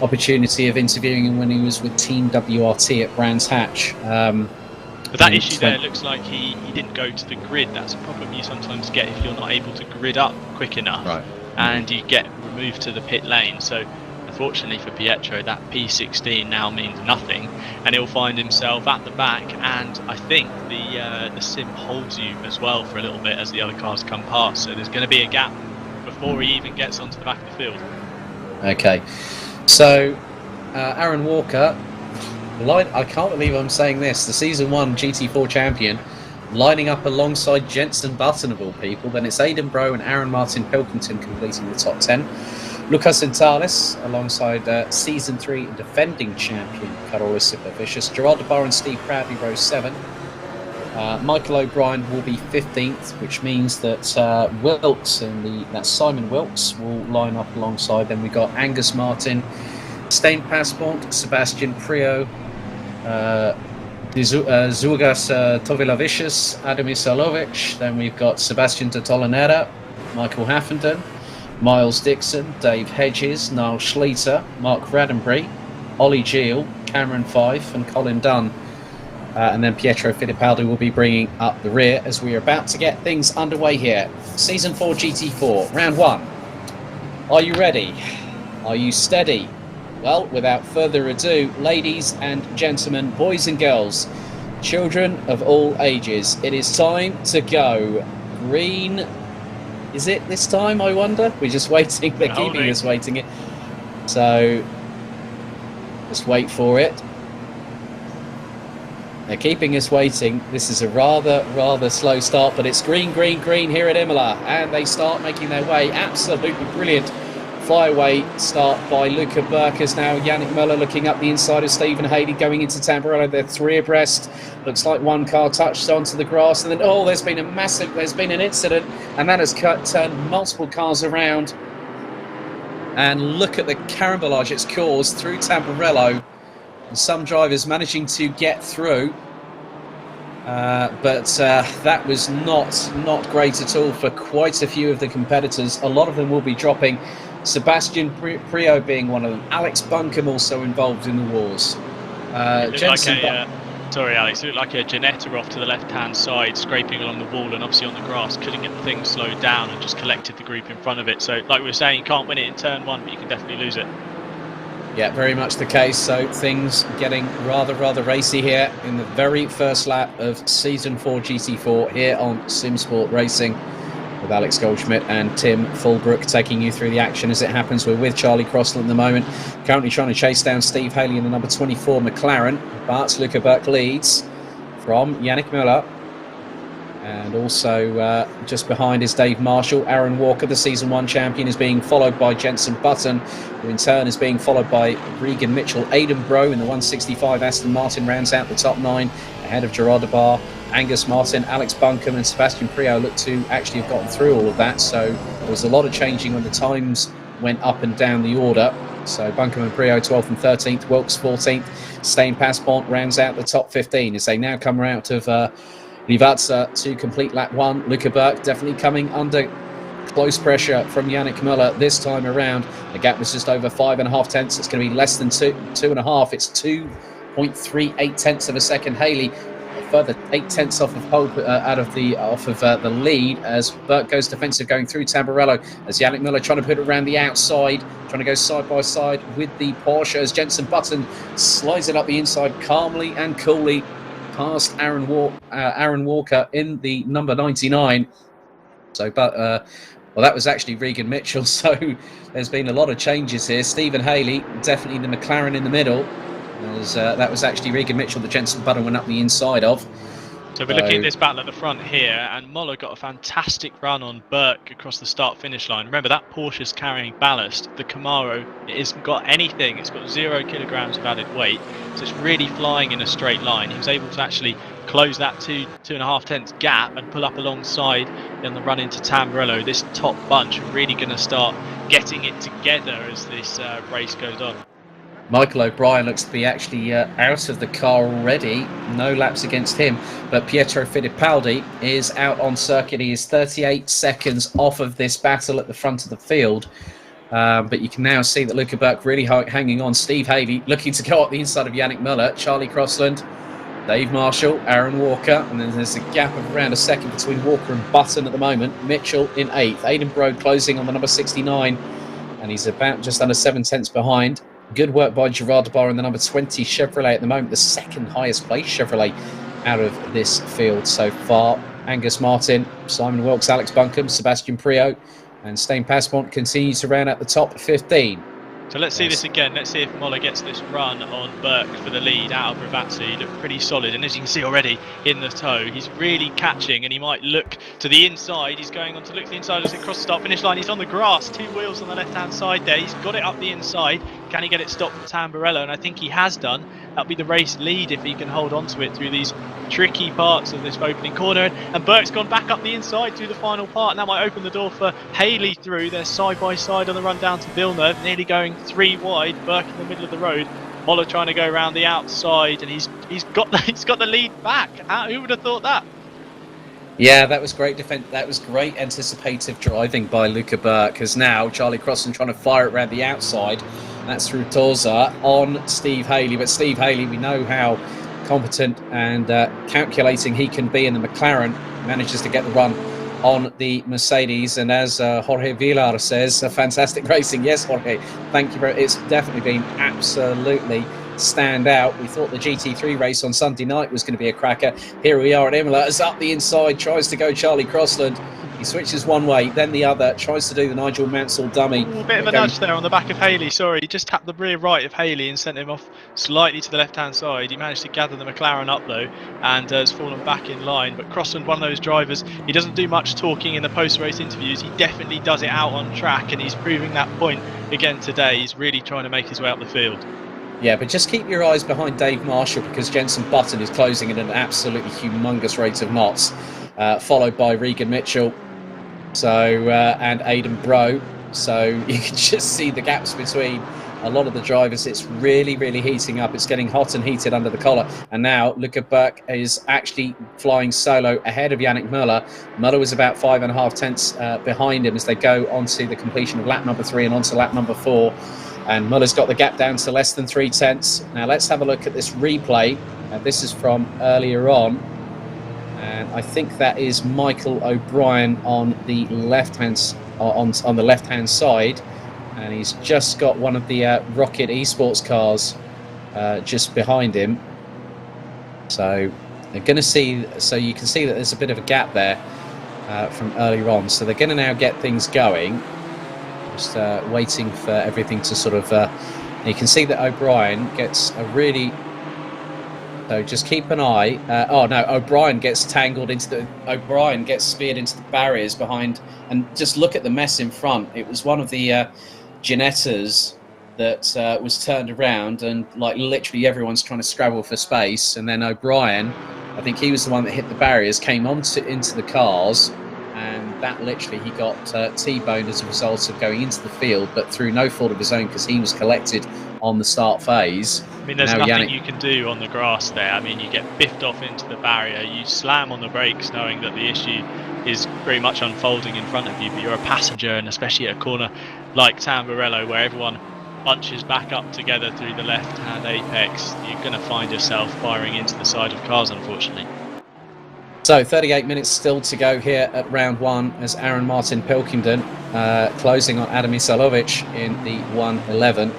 opportunity of interviewing him when he was with Team WRT at Brands Hatch. But that issue there looks like he didn't go to the grid. That's a problem you sometimes get if you're not able to grid up quick enough, right, and you get removed to the pit lane. So unfortunately for Pietro, that P16 now means nothing, and he'll find himself at the back. And I think the sim holds you as well for a little bit as the other cars come past. So there's going to be a gap before he even gets onto the back of the field. Okay, so Aaron Walker, I can't believe I'm saying this, the Season 1 GT4 champion, lining up alongside Jenson Button of all people. Then it's Aidan Bro and Aaron Martin Pilkington completing the top 10. Lucas Centales alongside Season 3 defending champion Carola Supervicious. Gerard DeBar and Steve Proudley row 7. Michael O'Brien will be 15th, which means that Wilkes that's Simon Wilkes will line up alongside. Then we've got Angus Martin, Stain Passport, Sebastian Prio, Zugas Tovilavicius, Adam Isalovic. Then we've got Sebastian de Tolanera, Michael Haffenden, Miles Dixon, Dave Hedges, Niall Schleter, Mark Raddenbury, Ollie Geel, Cameron Fife and Colin Dunn. And then Pietro Fittipaldi will be bringing up the rear as we are about to get things underway here. Season 4 GT4, round 1. Are you ready? Are you steady? Well, without further ado, ladies and gentlemen, boys and girls, children of all ages, it is time to go. Green, is it this time, I wonder? We're just waiting, they're keeping us waiting it. So, just wait for it. They're keeping us waiting. This is a rather slow start, but it's green, green, green here at Imola. And they start making their way. Absolutely brilliant flyaway start by Luca Burkers. Now Yannick Muller looking up the inside of Stephen Haley going into Tamburello. They're 3 abreast. Looks like one car touched onto the grass. And then, there's been an incident. And that has turned multiple cars around. And look at the carambolage it's caused through Tamburello. Some drivers managing to get through, but that was not great at all for quite a few of the competitors. A lot of them will be dropping. Sebastian Prio being one of them. Alex Buncombe also involved in the wars. Sorry, Alex. It looked like a Janetta off to the left-hand side, scraping along the wall and obviously on the grass. Couldn't get the thing slowed down and just collected the group in front of it. So, like we were saying, you can't win it in turn 1, but you can definitely lose it. Yeah, very much the case. So things getting rather racy here in the very first lap of Season 4 GT4 here on Simsport Racing with Alex Goldschmidt and Tim Fullbrook taking you through the action as it happens. We're with Charlie Crossland at the moment, currently trying to chase down Steve Haley in the number 24 McLaren, but Luca Burke leads from Yannick Muller. And also just behind is Dave Marshall. Aaron Walker, the Season 1 champion, is being followed by Jenson Button, who in turn is being followed by Regan Mitchell. Aidan Bro in the 165 Aston Martin rounds out the top 9 ahead of Gerard Debar. Angus Martin, Alex Buncombe and Sebastian Prio look to actually have gotten through all of that. So there was a lot of changing when the times went up and down the order. So Buncombe and Prio 12th and 13th, Wilkes 14th. Stain Passport rounds out the top 15 as they now come out of Livazza to complete lap 1. Luca Burke definitely coming under close pressure from Yannick Muller this time around. The gap was just over 5.5 tenths. It's going to be less than 2.5. It's 2.38 tenths of a second. Haley a further 8 tenths off of Hope off of the lead as Burke goes defensive going through Tamburello as Yannick Muller trying to put it around the outside, trying to go side by side with the Porsche as Jenson Button slides it up the inside calmly and coolly past Aaron Walker in the number 99. So, that was actually Regan Mitchell. So there's been a lot of changes here. Stephen Haley, definitely the McLaren in the middle. That was actually Regan Mitchell that Jenson Button went up the inside of. So we're looking at this battle at the front here, and Muller got a fantastic run on Burke across the start-finish line. Remember, that Porsche's carrying ballast. The Camaro, it hasn't got anything. It's got 0 kilograms of added weight, so it's really flying in a straight line. He was able to actually close that 2.5 tenths gap and pull up alongside in the run into Tamburello. This top bunch are really going to start getting it together as this race goes on. Michael O'Brien looks to be actually out of the car already. No laps against him. But Pietro Fittipaldi is out on circuit. He is 38 seconds off of this battle at the front of the field. But you can now see that Luca Burke really hanging on. Steve Haley looking to go up the inside of Yannick Muller. Charlie Crossland, Dave Marshall, Aaron Walker. And then there's a gap of around a second between Walker and Button at the moment. Mitchell in 8th. Aidan Brode closing on the number 69. And he's about just under 7 tenths behind. Good work by Gerard Debar in the number 20 Chevrolet at the moment, the second highest placed Chevrolet out of this field so far. Angus Martin, Simon Wilkes, Alex Buncombe, Sebastian Prio and Stain Passport continue to round out the top 15. So let's see this again. Let's see if Imola gets this run on Burke for the lead out of Ravazzi. He looked pretty solid, and as you can see already in the toe, he's really catching, and he might look to the inside. He's going on to look to the inside as he crosses the start-finish line. He's on the grass, 2 wheels on the left-hand side there. He's got it up the inside. Can he get it stopped from Tamburello? And I think he has done. That'll be the race lead if he can hold on to it through these tricky parts of this opening corner. And Burke's gone back up the inside through the final part, and that might open the door for Haley through. They're side by side on the run down to Villeneuve, nearly going 3 wide. Burke in the middle of the road. Moller trying to go around the outside, and he's got the lead back. Who would have thought that? Yeah, that was great defense. That was great anticipative driving by Luca Burke. As now Charlie Crossan trying to fire it around the outside. That's through Torza on Steve Haley. But Steve Haley, we know how competent and calculating he can be in the McLaren. Manages to get the run on the Mercedes. And as Jorge Villar says, fantastic racing. Yes, Jorge, thank you very much. It's definitely been absolutely stand out. We thought the GT3 race on Sunday night was going to be a cracker. Here we are at Imola. As up the inside, tries to go Charlie Crossland. He switches one way, then the other, tries to do the Nigel Mansell dummy. A bit of a nudge there on the back of Haley, sorry. He just tapped the rear right of Haley and sent him off slightly to the left-hand side. He managed to gather the McLaren up, though, and has fallen back in line. But Crossland, one of those drivers, he doesn't do much talking in the post-race interviews. He definitely does it out on track, and he's proving that point again today. He's really trying to make his way up the field. Yeah, but just keep your eyes behind Dave Marshall, because Jenson Button is closing at an absolutely humongous rate of knots, followed by Regan Mitchell. So and Aidan Bro, so you can just see the gaps between a lot of the drivers. It's really heating up. It's getting hot and heated under the collar, and now Luca Burke is actually flying solo ahead of Yannick Muller. Muller was about 5.5 tenths behind him as they go onto the completion of lap number 3 and onto lap number 4, and Muller's got the gap down to less than 3 tenths. Now let's have a look at this replay. This is from earlier on. And I think that is Michael O'Brien on the left-hand on the left-hand side, and he's just got one of the Rocket Esports cars just behind him. So they're going to see. So you can see that there's a bit of a gap there from earlier on. So they're going to now get things going. Just waiting for everything to sort of. You can see that O'Brien gets a really. So just keep an eye. Oh no, O'Brien gets tangled into the. O'Brien gets speared into the barriers behind, and just look at the mess in front. It was one of the Ginettas that was turned around, and like literally everyone's trying to scrabble for space. And then O'Brien, I think he was the one that hit the barriers, came into the cars, and that literally he got T-boned as a result of going into the field, but through no fault of his own, because he was collected on the start phase. I mean, there's nothing you can do on the grass there. I mean, you get biffed off into the barrier, you slam on the brakes knowing that the issue is very much unfolding in front of you, but you're a passenger, and especially at a corner like Tamburello where everyone bunches back up together through the left-hand apex, you're going to find yourself firing into the side of cars, unfortunately. So 38 minutes still to go here at round 1 as Aaron Martin Pilkington closing on Adam Isalovic in the 111.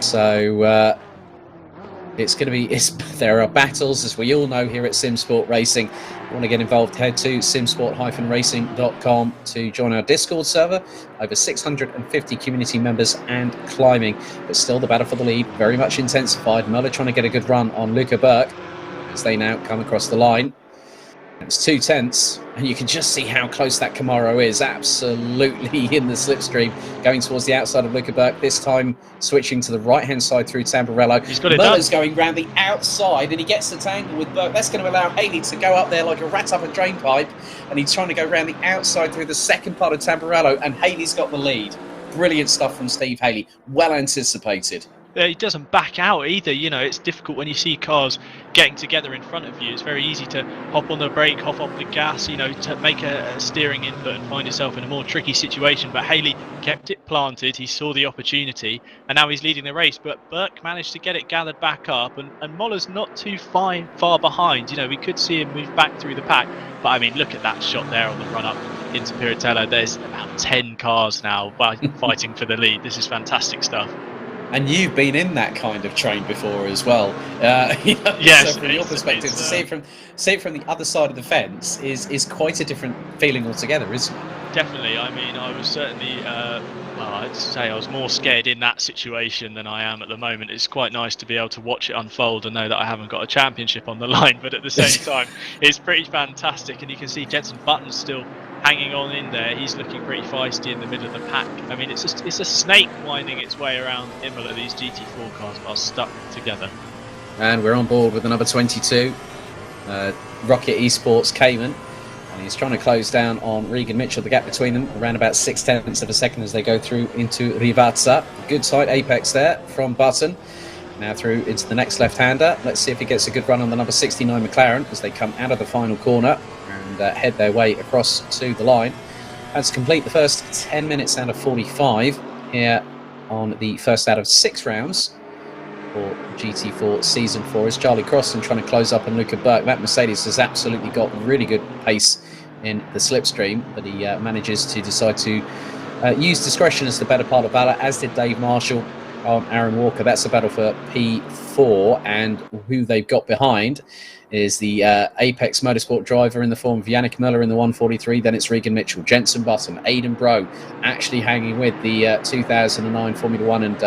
So it's going to be. There are battles, as we all know, here at Simsport Racing. If you want to get involved, head to simsport-racing.com to join our Discord server. Over 650 community members and climbing. But still, the battle for the lead very much intensified. Muller trying to get a good run on Luca Burke as they now come across the line. It's 2 tenths, and you can just see how close that Camaro is. Absolutely in the slipstream, going towards the outside of Luca Burke. This time switching to the right-hand side through Tamburello. He's got it Muller's done. going round the outside, and he gets the tangle with Burke. That's going to allow Haley to go up there like a rat up a drain pipe, and he's trying to go round the outside through the second part of Tamburello, and Haley's got the lead. Brilliant stuff from Steve Haley. Well anticipated. He doesn't back out either. You know, it's difficult when you see cars getting together in front of you. It's very easy to hop on the brake, hop off the gas, you know, to make a steering input and find yourself in a more tricky situation. But Haley kept it planted. He saw the opportunity, and now he's leading the race. But Burke managed to get it gathered back up, and Moller's not too far behind. You know, we could see him move back through the pack. But I mean, look at that shot there on the run up into Piratella. There's about 10 cars now fighting for the lead. This is fantastic stuff. And you've been in that kind of train before as well. Yes, so from your perspective, to see it from the other side of the fence is quite a different feeling altogether, isn't it? Definitely. I mean, I was certainly, well, I'd say I was more scared in that situation than I am at the moment. It's quite nice to be able to watch it unfold and know that I haven't got a championship on the line, but at the same time, it's pretty fantastic. And you can see Jenson Button's still hanging on in there. He's looking pretty feisty in the middle of the pack. I mean, it's a snake winding its way around Imola. These GT4 cars are stuck together. And we're on board with the number 22, Rocket Esports Cayman. And he's trying to close down on Regan Mitchell. The gap between them around about 0.6 of a second as they go through into Rivazza. Good side apex there from Button. Now through into the next left-hander. Let's see if he gets a good run on the number 69 McLaren as they come out of the final corner and head their way across to the line. That's complete the first 10 minutes out of 45 here on the first out of 6 rounds for GT4 Season 4. Is Charlie Crossan trying to close up on Luca Burke. That Mercedes has absolutely got really good pace in the slipstream, but he manages to decide to use discretion as the better part of valor, as did Dave Marshall on Aaron Walker. That's a battle for P4, and who they've got behind is the Apex Motorsport driver in the form of Yannick Müller in the 143. Then it's Regan Mitchell, Jenson Button, Aidan Bro actually hanging with the 2009 Formula 1 and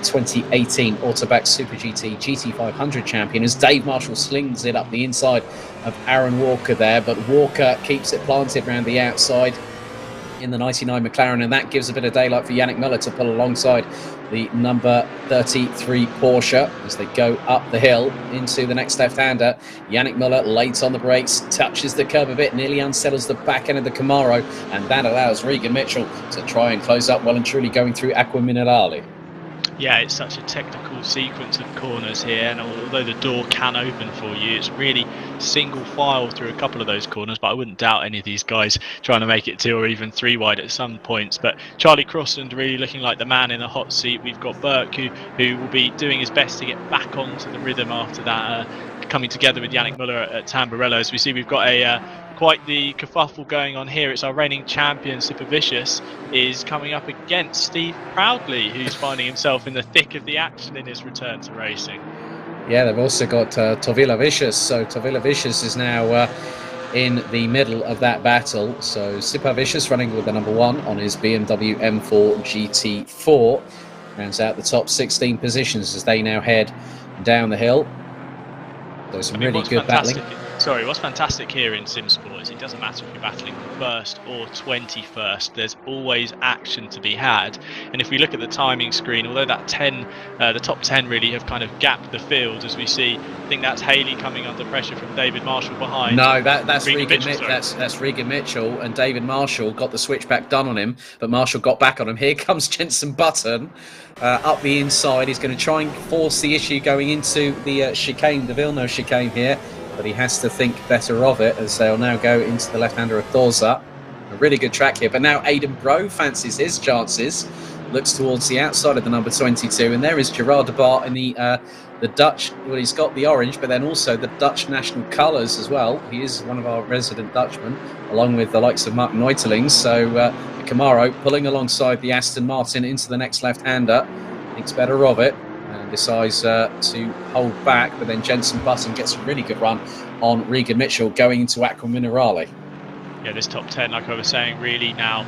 2018 Autobac Super GT GT500 champion as Dave Marshall slings it up the inside of Aaron Walker there, but Walker keeps it planted around the outside in the 99 McLaren, and that gives a bit of daylight for Yannick Müller to pull alongside the number 33 Porsche as they go up the hill into the next left-hander. Yannick Müller late on the brakes, touches the curb a bit, nearly unsettles the back end of the Camaro, and that allows Regan Mitchell to try and close up well and truly going through Acqua Minerale. Yeah, it's such a technical sequence of corners here, and although the door can open for you, it's really single file through a couple of those corners, but I wouldn't doubt any of these guys trying to make it 2 or even 3 wide at some points. But Charlie Crossan really looking like the man in the hot seat. We've got Burke who will be doing his best to get back onto the rhythm after that, coming together with Yannick Müller at Tamburello. As we see, we've got a quite the kerfuffle going on here. It's our reigning champion, Super Vicious, is coming up against Steve Proudly, who's finding himself in the thick of the action in his return to racing. Yeah, they've also got Tovila Vicious. So Tovila Vicious is now in the middle of that battle. So Super Vicious running with the number 1 on his BMW M4 GT4 rounds out the top 16 positions as they now head down the hill. There's some really good battling. Sorry, what's fantastic here in Simsport is it doesn't matter if you're battling first or 21st, there's always action to be had. And if we look at the timing screen, although that the top 10 really have kind of gapped the field, as we see, I think that's Haley coming under pressure from David Marshall behind. No, that's Regan Mitchell. That's Regan Mitchell, and David Marshall got the switchback done on him, but Marshall got back on him. Here comes Jenson Button up the inside. He's going to try and force the issue going into the chicane, the Villeneuve chicane here, but he has to think better of it as they'll now go into the left-hander of Thorza. A really good track here, but now Aidan Bro fancies his chances, looks towards the outside of the number 22, and there is Gerard de Bar in the Dutch. Well, he's got the orange, but then also the Dutch national colours as well. He is one of our resident Dutchmen, along with the likes of Mark Neuteling. So the Camaro pulling alongside the Aston Martin into the next left-hander, thinks better of it, and decides to hold back, but then Jenson Button gets a really good run on Regan Mitchell going into Acqua Minerale. Yeah, this top 10, like I was saying, really now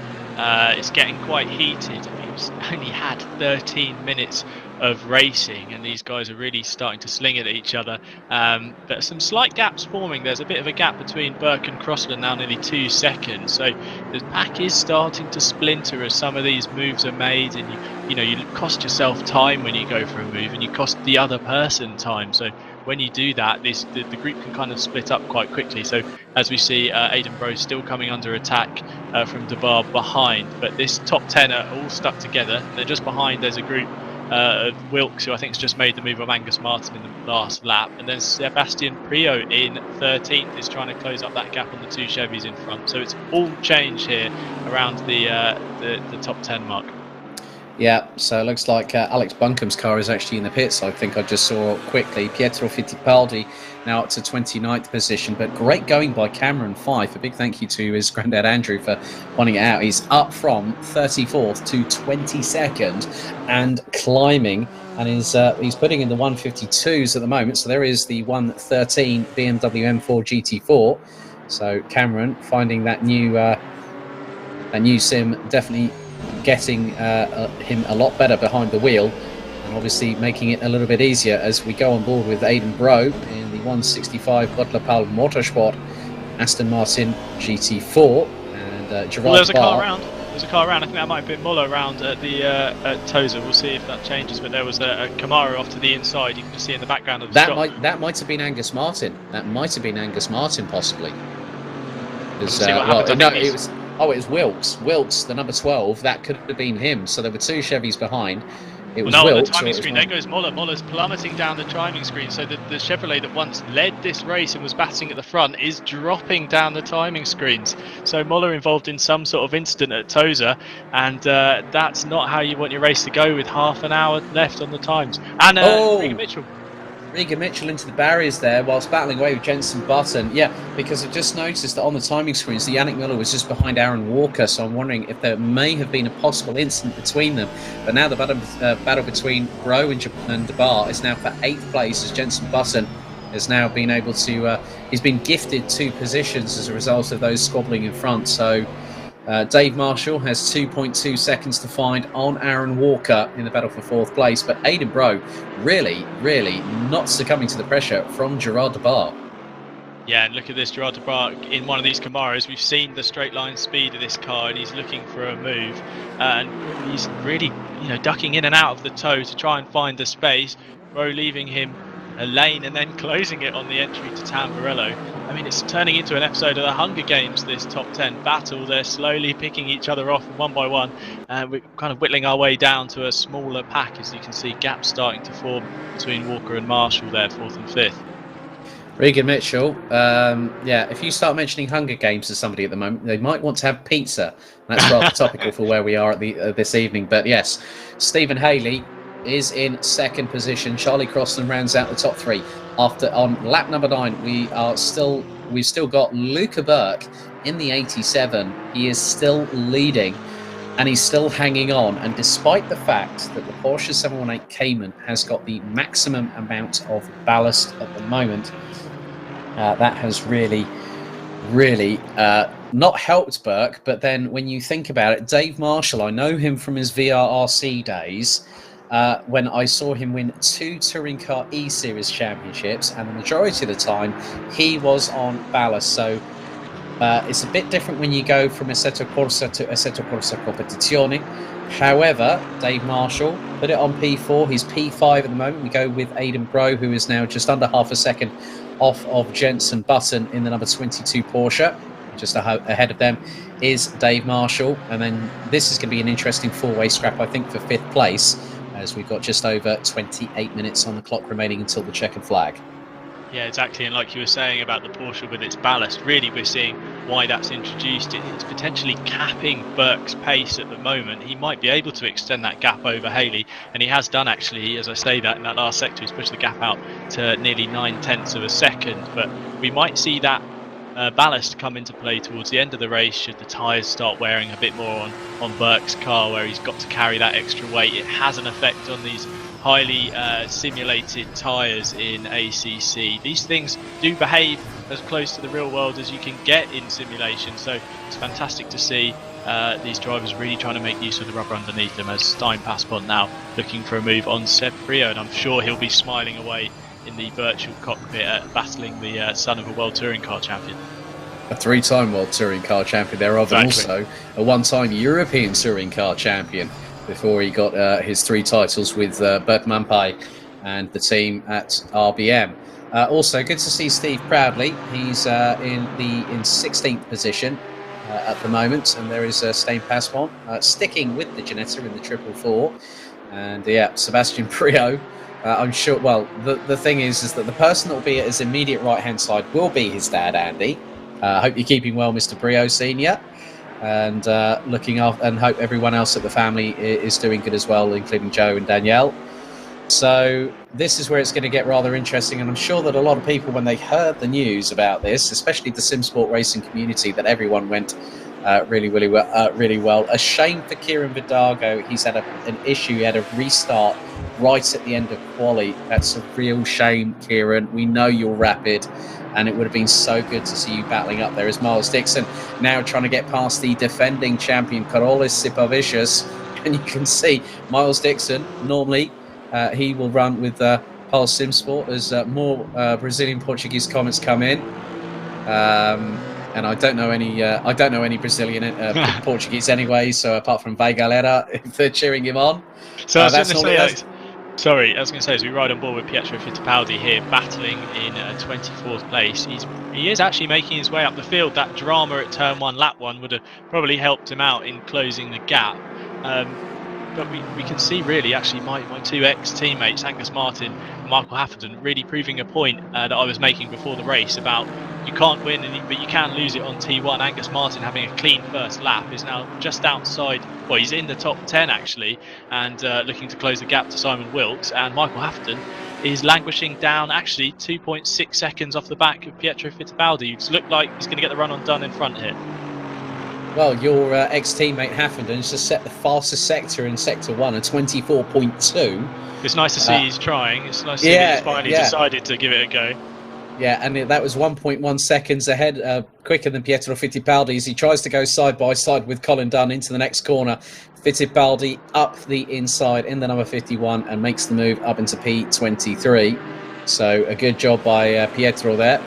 it's getting quite heated. It's only had 13 minutes of racing, and these guys are really starting to sling it at each other. But some slight gaps forming. There's a bit of a gap between Burke and Crossan, now nearly 2 seconds. So the pack is starting to splinter as some of these moves are made, and you cost yourself time when you go for a move, and you cost the other person time. So when you do that, the group can kind of split up quite quickly. So as we see, Aidan Bro still coming under attack from Debar behind, but this top 10 are all stuck together. They're just behind. There's a group of Wilkes, who I think has just made the move of Angus Martin in the last lap, and then Sebastian Prio in 13th is trying to close up that gap on the 2 Chevys in front. So it's all change here around the top 10 mark. Yeah, so it looks like Alex Buncombe's car is actually in the pits. I think I just saw quickly. Pietro Fittipaldi now up to 29th position, but great going by Cameron Fife. A big thank you to his granddad Andrew for pointing it out. He's up from 34th to 22nd and climbing, and he's putting in the 152s at the moment. So there is the 113 BMW M4 GT4. So Cameron finding that new sim definitely getting him a lot better behind the wheel, and obviously making it a little bit easier as we go on board with Aidan Bro in the 165 Butler-Powell Motorsport Aston Martin GT4, and Gerard there's a Barr. car around. There's a car around. I think that might have been Muller around at the at Tozer. We'll see if that changes. But there was a Camaro off to the inside. You can just see in the background of the shot. That might have been Angus Martin. That might have been Angus Martin possibly. It was Wilkes. Wilkes, the number 12. That could have been him. So there were two Chevys behind. It was Wilkes. The timing screen. There goes Muller. Muller's plummeting down the timing screen. So the Chevrolet that once led this race and was batting at the front is dropping down the timing screens. So Muller involved in some sort of incident at Tozer, and that's not how you want your race to go with half an hour left on the times. And Regan Mitchell into the barriers there whilst battling away with Jenson Button. Yeah, because I just noticed that on the timing screens, the Yannick Miller was just behind Aaron Walker, so I'm wondering if there may have been a possible incident between them. But now the battle between Bro and DeBar is now for 8th place, as Jenson Button has now been able to... he's been gifted 2 positions as a result of those squabbling in front. So Dave Marshall has 2.2 seconds to find on Aaron Walker in the battle for 4th place. But Aidan Bro really not succumbing to the pressure from Gerard DeBar. Yeah, and look at this, Gerard DeBar in one of these Camaros. We've seen the straight line speed of this car, and he's looking for a move. And he's really, ducking in and out of the toe to try and find the space. Bro leaving him a lane and then closing it on the entry to Tamburello. I mean, it's turning into an episode of the Hunger Games, this top 10 battle. They're slowly picking each other off one by one, and we're kind of whittling our way down to a smaller pack. As you can see, gaps starting to form between Walker and Marshall there, 4th and 5th. Regan Mitchell, if you start mentioning Hunger Games to somebody at the moment, they might want to have pizza. That's rather topical for where we are at this evening. But yes, Stephen Haley is in 2nd position. Charlie Crossan rounds out the top 3. After on lap number 9, we've still got Luca Burke in the 87. He is still leading, and he's still hanging on. And despite the fact that the Porsche 718 Cayman has got the maximum amount of ballast at the moment, that has really not helped Burke. But then when you think about it, Dave Marshall, I know him from his VRRC days. When I saw him win 2 Touring Car E-Series championships, and the majority of the time he was on ballast. So it's a bit different when you go from Assetto Corsa to Assetto Corsa Competizione. However, Dave Marshall put it on P4. He's P5 at the moment. We go with Aidan Bro, who is now just under half a second off of Jenson Button in the number 22 Porsche. Just ahead of them is Dave Marshall. And then this is going to be an interesting 4-way scrap, I think, for 5th place, as we've got just over 28 minutes on the clock remaining until the checkered flag. Yeah, exactly. And like you were saying about the Porsche with its ballast, really we're seeing why that's introduced. It's potentially capping Burke's pace at the moment. He might be able to extend that gap over Haley, and he has done actually. As I say that in that last sector, he's pushed the gap out to nearly 9/10 of a second. But we might see that ballast come into play towards the end of the race should the tyres start wearing a bit more on Burke's car, where he's got to carry that extra weight. It has an effect on these highly simulated tyres in ACC. These things do behave as close to the real world as you can get in simulation, so it's fantastic to see these drivers really trying to make use of the rubber underneath them, as Stein Passport now looking for a move on Seb Brio, and I'm sure he'll be smiling away in the virtual cockpit battling the son of a World Touring Car champion. A 3-time World Touring Car champion thereof, and also a 1-time European Touring Car champion before he got his 3 titles with Bert Mampai and the team at RBM. Also, good to see Steve Proudly. He's in 16th position at the moment, and there is Stein Passport sticking with the Ginetta in the 444. And Sebastian Brio. I'm sure. Well, the thing is that the person that will be at his immediate right-hand side will be his dad, Andy. I hope you're keeping well, Mr. Brio Senior. and looking after, and hope everyone else at the family is doing good as well, including Joe and Danielle. So this is where it's going to get rather interesting, and I'm sure that a lot of people, when they heard the news about this, especially the Simsport Racing community, that everyone went really well. A shame for Kieran Vidago. He's had an issue. He had a restart right at the end of quali. That's a real shame, Kieran. We know you're rapid, and it would have been so good to see you battling up there. As Miles Dixon now trying to get past the defending champion Karolis Sipovicius, and you can see Miles Dixon normally. He will run with Pulse Simsport as more Brazilian Portuguese comments come in, and I don't know any Brazilian Portuguese anyway. So apart from Vai Galera, if they're cheering him on, so I was going to say. Sorry, I was going to say, as we ride on board with Pietro Fittipaldi here, battling in 24th place, he is actually making his way up the field. That drama at turn 1, lap 1 would have probably helped him out in closing the gap. But we can see really actually my two ex-teammates, Angus Martin and Michael Hafferton, really proving a point that I was making before the race about you can't win, but you can lose it on T1. Angus Martin, having a clean first lap, is now just outside, well, he's in the top 10 actually, and looking to close the gap to Simon Wilkes. And Michael Hafferton is languishing down actually 2.6 seconds off the back of Pietro Fittipaldi. It's looked like he's going to get the run on done in front here. Well, your ex-teammate Hafferton has just set the fastest sector in Sector 1 at 24.2. It's nice to see he's trying. It's nice to see that he's finally decided to give it a go. Yeah, and that was 1.1 seconds ahead, quicker than Pietro Fittipaldi as he tries to go side by side with Colin Dunn into the next corner. Fittipaldi up the inside in the number 51 and makes the move up into P23. So a good job by Pietro there.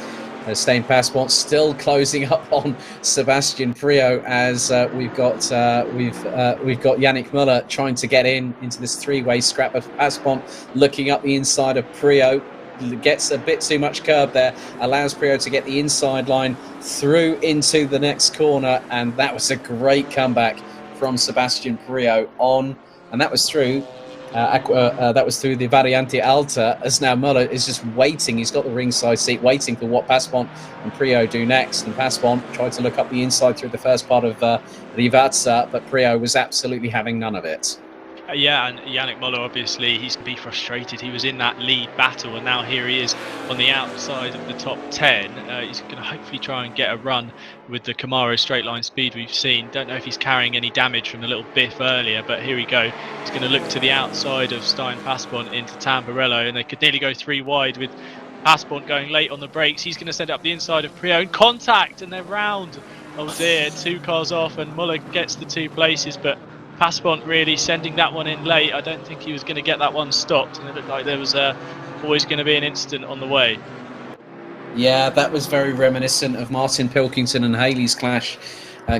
Stein Passport still closing up on Sebastian Prio as we've got Yannick Muller trying to get into this three-way scrap of Passport, looking up the inside of Prio. Gets a bit too much curb there, allows Prio to get the inside line through into the next corner, and that was a great comeback from Sebastian Prio on, and that was through the Variante Alta, as now Muller is just waiting. He's got the ringside seat, waiting for what Passpont and Prio do next. And Passpont tried to look up the inside through the first part of Rivazza, but Prio was absolutely having none of it. Yeah, and Yannick Muller, obviously, he's going to be frustrated. He was in that lead battle, and now here he is on the outside of the top 10. He's going to hopefully try and get a run with the Camaro straight line speed we've seen. Don't know if he's carrying any damage from the little biff earlier, but here we go. He's going to look to the outside of Stein Passpont into Tamburello, and they could nearly go 3 wide with Passpont going late on the brakes. He's going to send it up the inside of Prio in contact, and they're round. Oh dear, 2 cars off, and Muller gets the 2 places, but Passpont really sending that one in late. I don't think he was going to get that one stopped, and it looked like there was always going to be an incident on the way. Yeah, that was very reminiscent of Martin Pilkington and Haley's clash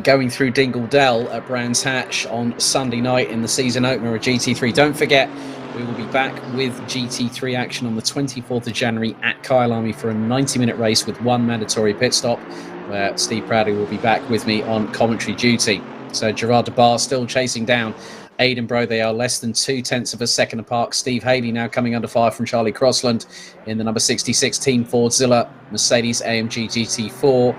going through Dingle Dell at Brands Hatch on Sunday night in the season opener of GT3. Don't forget, we will be back with GT3 action on the 24th of January at Kyalami for a 90-minute race with 1 mandatory pit stop, where Steve Proudy will be back with me on commentary duty. So Gerard de Bar still chasing down Aidan Bro. They are less than 0.2 of a second apart. Steve Haley now coming under fire from Charlie Crossland in the number 66 Team Fordzilla Mercedes AMG GT4.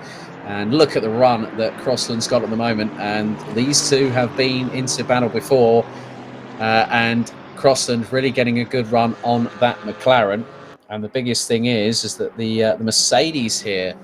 And look at the run that Crossland's got at the moment. And these two have been into battle before. And Crossland really getting a good run on that McLaren. And the biggest thing is that the Mercedes here,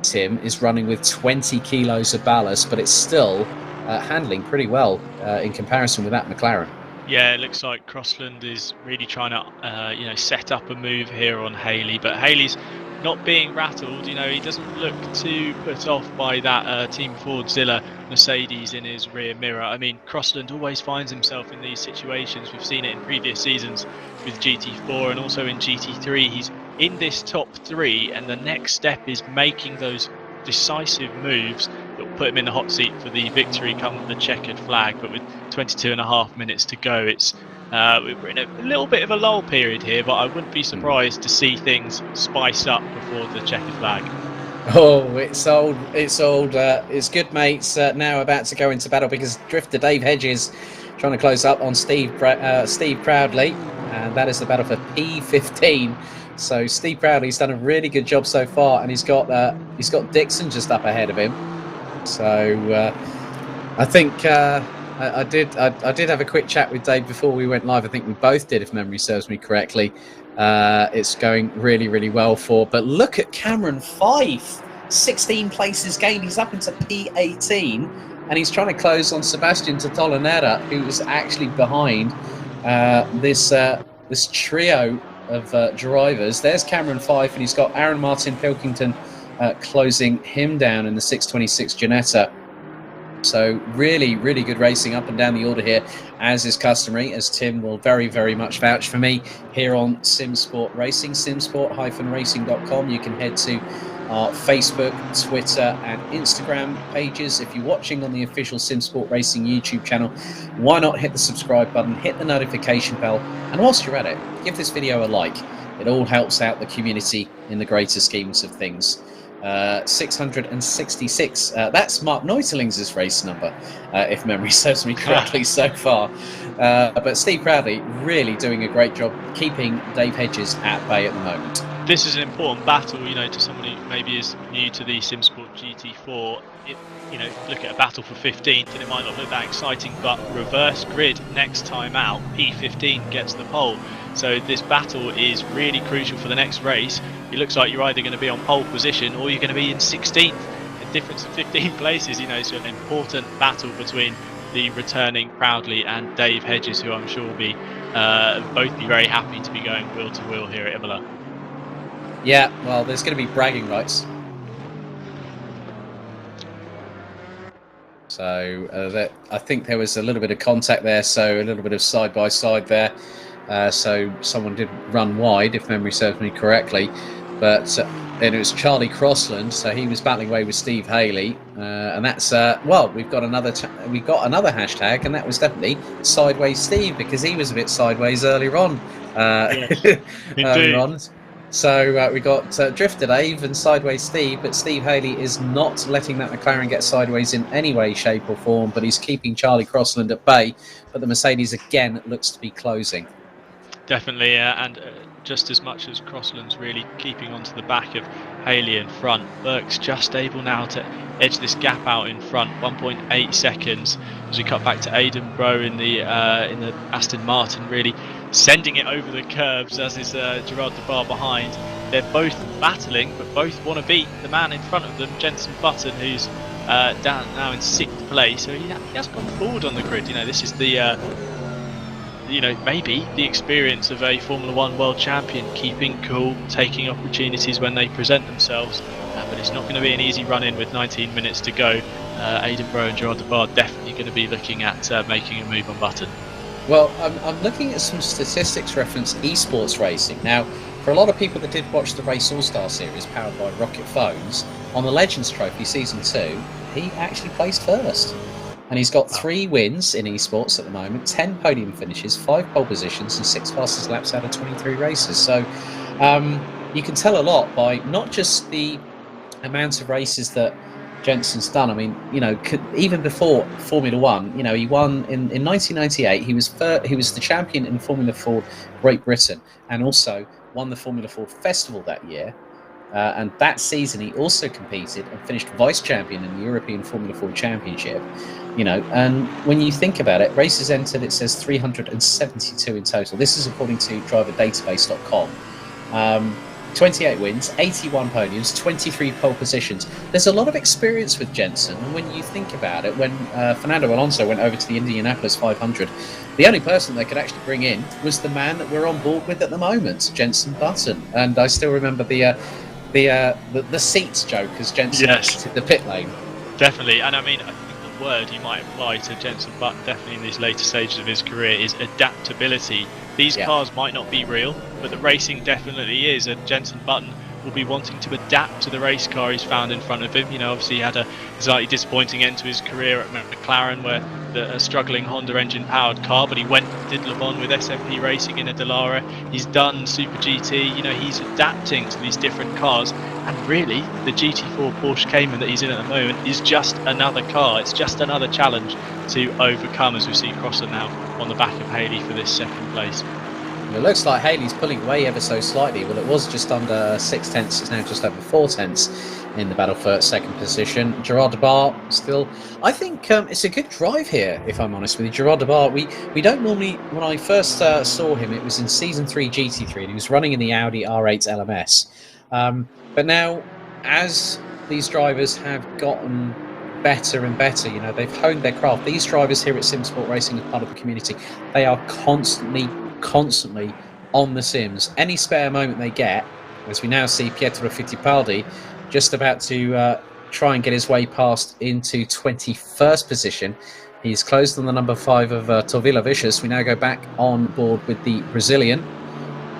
Tim, is running with 20 kilos of ballast, but it's still handling pretty well in comparison with that McLaren. Yeah, it looks like Crossland is really trying to set up a move here on Haley, but Haley's not being rattled. He doesn't look too put off by that Team Fordzilla Mercedes in his rear mirror. I mean, Crossland always finds himself in these situations. We've seen it in previous seasons with GT4 and also in GT3. He's in this top 3, and the next step is making those decisive moves that will put him in the hot seat for the victory come with the checkered flag. But with 22.5 minutes to go, we're in a little bit of a lull period here, but I wouldn't be surprised to see things spice up before the checkered flag. Oh, it's good mates now about to go into battle, because drifter Dave Hedges trying to close up on Steve Proudly, and that is the battle for P15. So Steve Proudly's done a really good job so far, and he's got Dixon just up ahead of him. So I think I did have a quick chat with Dave before we went live. I think we both did, if memory serves me correctly. It's going really, really well but look at Cameron Fife, 16 places gained. He's up into P18, and he's trying to close on Sebastian Tatolanera, who is actually behind this trio of drivers. There's Cameron Fife, and he's got Aaron Martin Pilkington closing him down in the 626 Ginetta. So really, really good racing up and down the order here, as is customary, as Tim will very, very much vouch for me here on Simsport Racing, simsport-racing.com. You can head to our Facebook, Twitter and Instagram pages. If you're watching on the official Simsport Racing YouTube channel, why not hit the subscribe button, hit the notification bell, and whilst you're at it, give this video a like. It all helps out the community in the greater schemes of things. 666. That's Mark Neuterling's race number, if memory serves me correctly so far. But Steve Crowley really doing a great job keeping Dave Hedges at bay at the moment. This is an important battle, to someone who maybe is new to the Simsport GT4. Look at a battle for 15th, and it might not look that exciting, but reverse grid next time out, P15 gets the pole. So this battle is really crucial for the next race. It looks like you're either going to be on pole position or you're going to be in 16th. A difference of 15 places, so an important battle between the returning Proudly and Dave Hedges, who I'm sure will be both be very happy to be going wheel to wheel here at Imola. Yeah, well, there's going to be bragging rights. So I think there was a little bit of contact there, so a little bit of side by side there. So someone did run wide, if memory serves me correctly, but and it was Charlie Crossland, so he was battling away with Steve Haley, and that's well, we've got another hashtag, and that was definitely Sideways Steve, because he was a bit sideways earlier on. Yes, earlier on. So we got Drifter Dave and Sideways Steve, but Steve Haley is not letting that McLaren get sideways in any way, shape or form, but he's keeping Charlie Crossland at bay, but the Mercedes again looks to be closing. Definitely, and just as much as Crossland's really keeping onto the back of Haley in front, Burke's just able now to edge this gap out in front, 1.8 seconds as we cut back to Aidan Bro in the Aston Martin, really sending it over the curbs, as is Gerard de Bar behind. They're both battling, but both want to beat the man in front of them, Jenson Button, who's down now in 6th place. So he has gone forward on the grid. This is the maybe the experience of a Formula 1 world champion, keeping cool, taking opportunities when they present themselves, but it's not going to be an easy run in with 19 minutes to go. Aidan Bro and Gerard de Bar definitely going to be looking at making a move on Button. Well, I'm looking at some statistics reference esports racing. Now, for a lot of people that did watch the Race All-Star Series powered by Rocket Phones, on the Legends Trophy Season 2, he actually placed first. And he's got 3 wins in esports at the moment, 10 podium finishes, 5 pole positions, and 6 fastest laps out of 23 races. So you can tell a lot by not just the amount of races that Jenson's done. I mean, even before Formula One, he won in 1998. He was the champion in Formula Ford Great Britain, and also won the Formula Ford Festival that year. And that season, he also competed and finished vice champion in the European Formula Ford Championship. And when you think about it, races entered, it says 372 in total. This is according to driverdatabase.com. 28 wins, 81 podiums, 23 pole positions. There's a lot of experience with Jenson, and when you think about it, when Fernando Alonso went over to the Indianapolis 500, the only person they could actually bring in was the man that we're on board with at the moment, Jenson Button. And I still remember the seats joke as Jenson exited the pit lane. Definitely, and I mean, I think the word you might apply to Jenson Button definitely in these later stages of his career is adaptability. These cars might not be real, but the racing definitely is, and Jenson Button will be wanting to adapt to the race car he's found in front of him. Obviously he had a slightly disappointing end to his career at McLaren, where a struggling Honda engine powered car, but he did Le Mans with SMP Racing in a Dallara. He's done Super GT. He's adapting to these different cars, and really the GT4 Porsche Cayman that he's in at the moment is just another car. It's just another challenge to overcome, as we see Crosser now on the back of Haley for this 2nd place. It looks like Haley's pulling away ever so slightly. Well, it was just under 6 tenths. It's now just over 4 tenths in the battle for second position. Gerard de Bar still... I think it's a good drive here, if I'm honest with you. Gerard de Bar, we don't normally... When I first saw him, it was in Season 3 GT3, and he was running in the Audi R8 LMS. But now, as these drivers have gotten better and better, you know, they've honed their craft. These drivers here at Simsport Racing as part of the community, they are constantly on the sims. Any spare moment they get, as we now see Pietro Fittipaldi just about to try and get his way past into 21st position. He's closed on the number 5 of Torvila Vicious. We now go back on board with the Brazilian,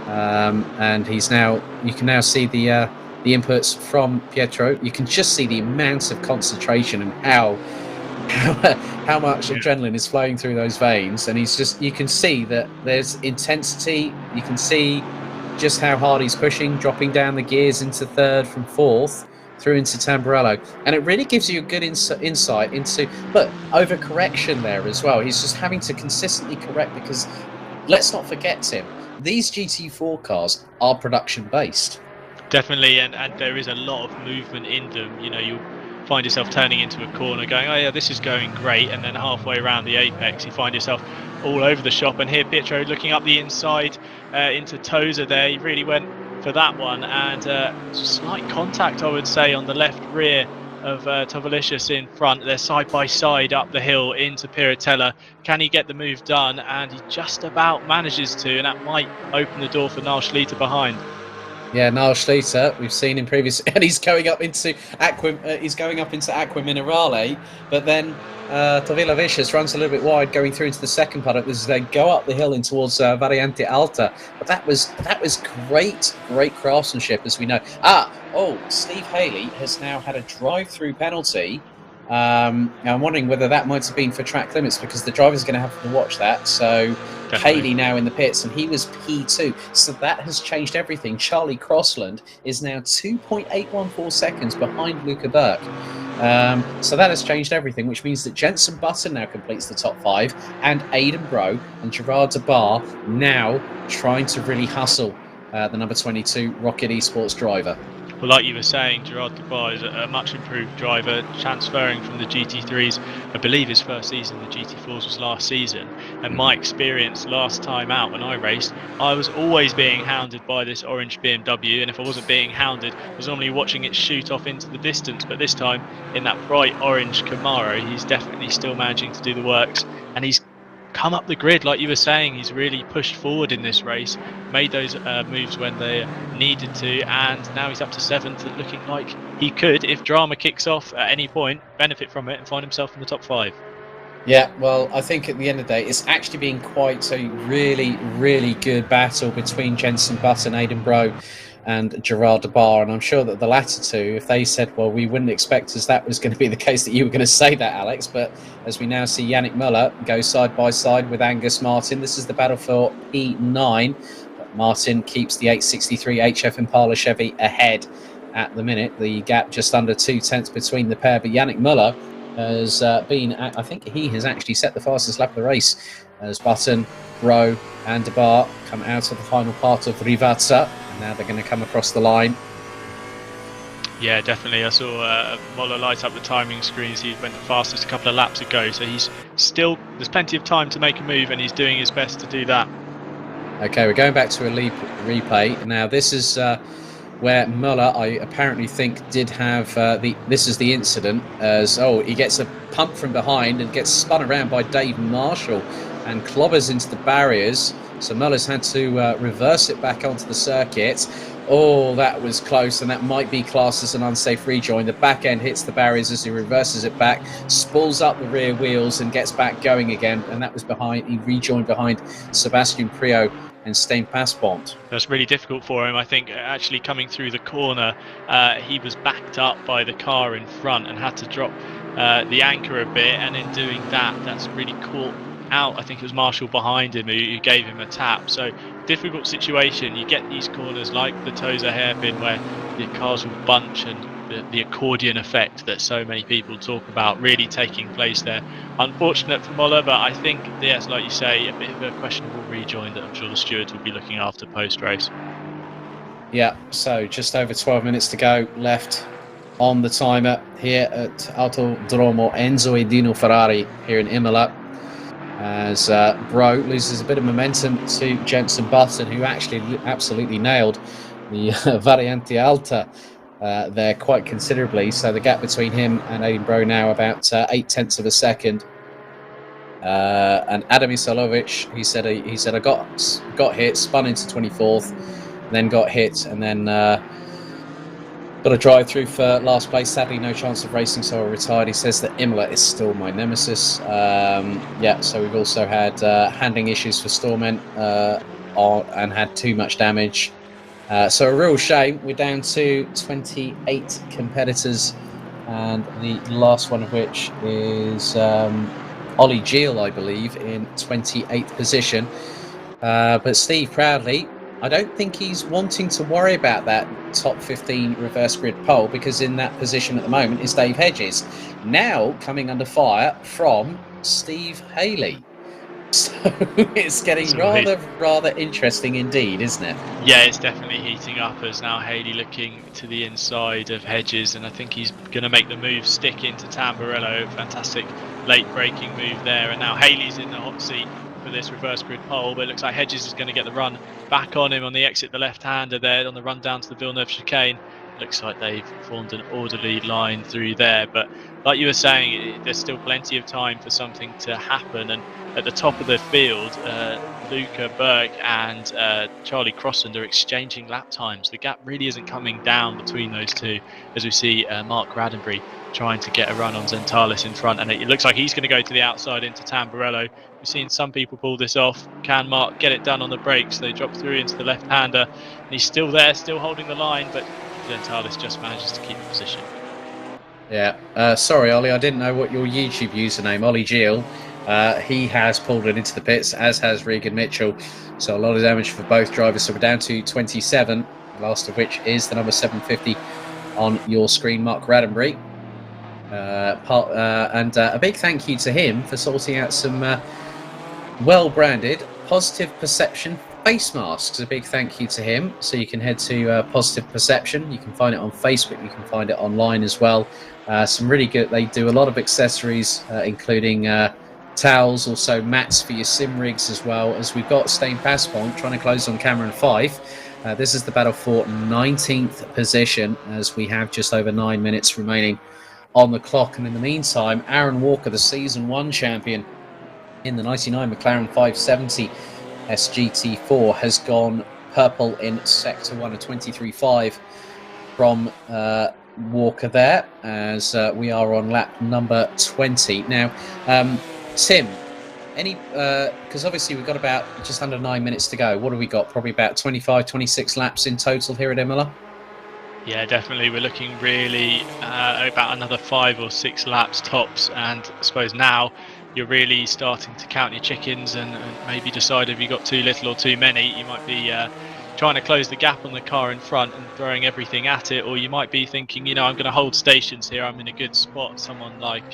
and he's now, you can now see the inputs from Pietro. You can just see the amount of concentration and how much adrenaline is flowing through those veins, and he's just, you can see that there's intensity. You can see just how hard he's pushing, dropping down the gears into third from fourth through into Tamburello, and it really gives you a good insight into, look, overcorrection there as well. He's just having to consistently correct, because let's not forget, Tim, these GT4 cars are production based. Definitely, and there is a lot of movement in them. You know, you'll find yourself turning into a corner going, oh yeah, this is going great, and then halfway around the apex you find yourself all over the shop. And here Pietro looking up the inside into Tozer there, he really went for that one, and slight contact, I would say, on the left rear of Tovalicius in front. They're side by side up the hill into Piratella. Can he get the move done? And he just about manages to, and that might open the door for Niall Schlitter behind. Yeah, Niall Schlitter, we've seen him previously, and he's going up into Aqua Minerale, but then Torvila Vicious runs a little bit wide, going through into the second paddock as they go up the hill in towards Variante Alta. But that was great craftsmanship, as we know. Steve Haley has now had a drive-through penalty. Now I'm wondering whether that might have been for track limits, because the driver's going to have to watch that. So definitely. Haley now in the pits, and he was P2, so that has changed everything. Charlie Crossland is now 2.814 seconds behind Luca Burke. So that has changed everything, which means that Jenson Button now completes the top 5, and Aidan Bro and Gerard de Bar now trying to really hustle the number 22 Rocket Esports driver. Well, like you were saying, Gerard de Bar is a much improved driver, transferring from the GT3s. I believe his first season, the GT4s, was last season. And my experience last time out when I raced, I was always being hounded by this orange BMW. And if I wasn't being hounded, I was normally watching it shoot off into the distance. But this time, in that bright orange Camaro, he's definitely still managing to do the works. And he's come up the grid, like you were saying. He's really pushed forward in this race, made those moves when they needed to, and now he's up to 7th, looking like he could, if drama kicks off at any point, benefit from it and find himself in the top 5. Yeah, well, I think at the end of the day, it's actually been quite a really good battle between Jenson Button, Aidan Bro and Gerard de Bar, and I'm sure that the latter two, if they said, well, we wouldn't expect as that was going to be the case, that you were going to say that, Alex, but as we now see Yannick Muller go side by side with Angus Martin, this is the battle for P9, but Martin keeps the 863 HF Impala Chevy ahead at the minute, the gap just under 2 tenths between the pair, but Yannick Muller has been, I think he has actually set the fastest lap of the race, as Button, Bro and de Bar come out of the final part of Rivazza. Now they're going to come across the line. Yeah, definitely. I saw Moller light up the timing screens. He went the fastest a couple of laps ago, so he's still, there's plenty of time to make a move, and he's doing his best to do that. Okay, we're going back to a replay. Now this is where Muller, I apparently think, did have this is the incident, as he gets a pump from behind and gets spun around by Dave Marshall and clobbers into the barriers. So Muller's had to reverse it back onto the circuit. Oh, that was close, and that might be classed as an unsafe rejoin. The back end hits the barriers as he reverses it back, spools up the rear wheels and gets back going again. And that was behind, he rejoined behind Sebastian Priaulx and Stein Passpont. That's really difficult for him. I think actually coming through the corner, he was backed up by the car in front and had to drop the anchor a bit, and in doing that, that's really caught out. I think it was Marshall behind him who gave him a tap. So difficult situation. You get these corners like the Tozer hairpin where the cars will bunch and the accordion effect that so many people talk about really taking place there. Unfortunate for Imola, but I think, yes, like you say, a bit of a questionable rejoin that I'm sure the stewards will be looking after post-race. Yeah, so just over 12 minutes to go left on the timer here at Autodromo Enzo e Dino Ferrari here in Imola, as Bro loses a bit of momentum to Jenson Button, who actually absolutely nailed the Variante Alta there quite considerably. So the gap between him and Aiden Bro now about 0.8 of a second. And Adam Isalovic, he said I got hit, spun into 24th, then got hit, and then got a drive through for last place. Sadly, no chance of racing, so I retired. He says that Imola is still my nemesis. Yeah, so we've also had handling issues for Storment and had too much damage. So a real shame. We're down to 28 competitors, and the last one of which is Ollie Geel, I believe, in 28th position. But Steve Proudly, I don't think he's wanting to worry about that top 15 reverse grid pole, because in that position at the moment is Dave Hedges, now coming under fire from Steve Haley. So it's getting rather interesting indeed, isn't it? Yeah, it's definitely heating up, as now Haley looking to the inside of Hedges, and I think he's going to make the move stick into Tamburello. Fantastic late braking move there, and now Haley's in the hot seat for this reverse grid pole, but it looks like Hedges is going to get the run back on him on the exit, the left-hander there on the run down to the Villeneuve chicane. Looks like they've formed an orderly line through there, but like you were saying, there's still plenty of time for something to happen. And at the top of the field, Luca Burke and Charlie Crossland are exchanging lap times. The gap really isn't coming down between those two, as we see Mark Raddenbury trying to get a run on Zentalis in front, and it looks like he's going to go to the outside into Tamburello. We've seen some people pull this off. Can Mark get it done on the brakes? They drop through into the left-hander, and he's still there, still holding the line, but Zentalis just manages to keep the position. Yeah, sorry Ollie, I didn't know what your YouTube username, Ollie Geel. He has pulled it into the pits, as has Regan Mitchell. So a lot of damage for both drivers. So we're down to 27, last of which is the number 750 on your screen, Mark Raddenbury. And a big thank you to him for sorting out some well-branded Positive Perception face masks. A big thank you to him. So you can head to Positive Perception. You can find it on Facebook. You can find it online as well. Some really good. They do a lot of accessories, including towels, also mats for your sim rigs, as well as we've got Stain Passpont trying to close on Cameron Fife. This is the battle for 19th position, as we have just over 9 minutes remaining on the clock. And in the meantime, Aaron Walker, the Season 1 champion in the 99 McLaren 570 SGT4, has gone purple in Sector 1 of 23.5 from Walker there, as we are on lap number 20. Now, Tim, because obviously we've got about just under 9 minutes to go. What have we got? Probably about 25, 26 laps in total here at Imola? Yeah, definitely. We're looking really about another 5 or 6 laps tops, and I suppose now you're really starting to count your chickens and maybe decide if you got too little or too many. You might be trying to close the gap on the car in front and throwing everything at it, or you might be thinking, I'm going to hold stations here, I'm in a good spot. Someone like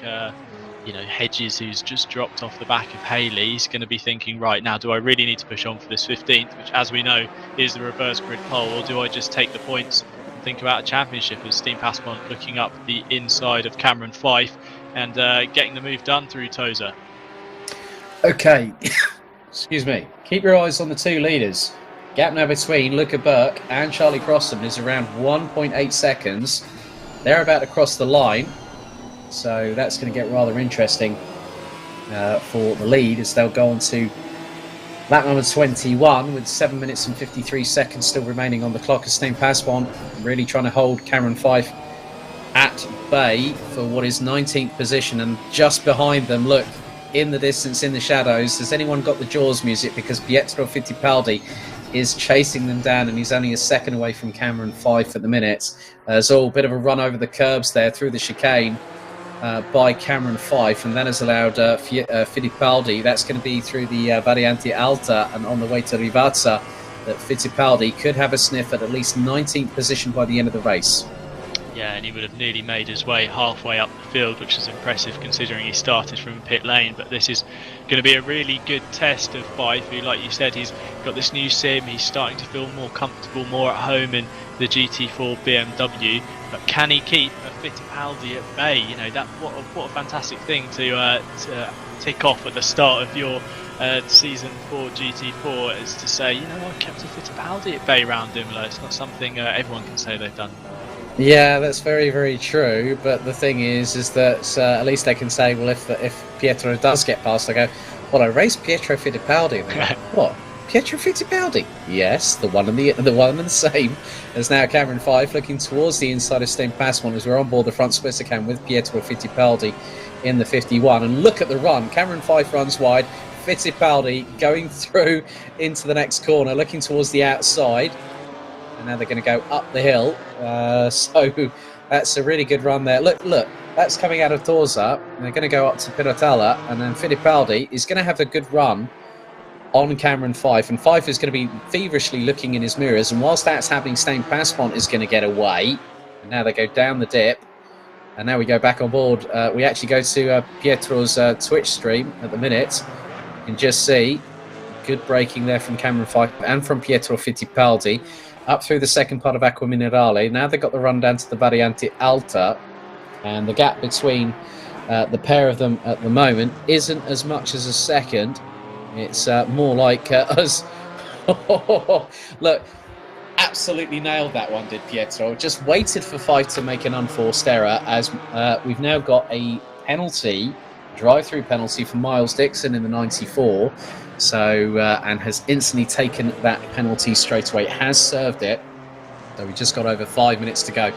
Hedges, who's just dropped off the back of Haley, he's going to be thinking, right, now do I really need to push on for this 15th, which, as we know, is the reverse grid pole, or do I just take the points and think about a championship? As Steen Passpont looking up the inside of Cameron Fife and getting the move done through Tozer. Okay, excuse me. Keep your eyes on the two leaders. Gap now between Luca Burke and Charlie Crossland is around 1.8 seconds. They're about to cross the line, so that's going to get rather interesting for the lead, as they'll go on to lap number 21 with 7 minutes and 53 seconds still remaining on the clock. As Steen Passpont really trying to hold Cameron Fife at bay for what is 19th position. And just behind them, look, in the distance, in the shadows, has anyone got the Jaws music? Because Pietro Fittipaldi is chasing them down, and he's only a second away from Cameron Fife at the minute. There's all a bit of a run over the curbs there through the chicane by Cameron Fife, and that has allowed Fittipaldi, that's going to be through the Variante Alta and on the way to Rivazza, that Fittipaldi could have a sniff at least 19th position by the end of the race. Yeah, and he would have nearly made his way halfway up the field, which is impressive considering he started from pit lane. But this is going to be a really good test of Fife, who, like you said, he's got this new sim. He's starting to feel more comfortable, more at home in the GT4 BMW. But can he keep a Fittipaldi at bay? You know, that what a fantastic thing to tick off at the start of your season 4 GT4, is to say, you know, I kept a Fittipaldi at bay round Imola. It's not something everyone can say they've done. Yeah, that's very, very true. But the thing is that at least they can say, well, if Pietro does get past, they go, well, I raced Pietro Fittipaldi. And they go, what? Pietro Fittipaldi? Yes, the one and the same. As now Cameron Fife looking towards the inside of Stein Passmont as we're on board the front splitter cam with Pietro Fittipaldi in the 51. And look at the run. Cameron Fife runs wide. Fittipaldi going through into the next corner, looking towards the outside. And now they're going to go up the hill. So that's a really good run there. Look, that's coming out of Torza. And they're going to go up to Pirotella. And then Fittipaldi is going to have a good run on Cameron Fife. And Fife is going to be feverishly looking in his mirrors. And whilst that's happening, Stein Passmont is going to get away. And now they go down the dip. And now we go back on board. We actually go to Pietro's Twitch stream at the minute. You can just see good braking there from Cameron Fife and from Pietro Fittipaldi. Up through the second part of Acqua Minerale. Now they've got the run down to the Variante Alta, and the gap between the pair of them at the moment isn't as much as a second. It's more like us. Look, absolutely nailed that one, did Pietro. Just waited for Fife to make an unforced error, as we've now got a penalty, drive-through penalty for Miles Dixon in the 94. So, and has instantly taken that penalty straight away, has served it. So we just got over 5 minutes to go.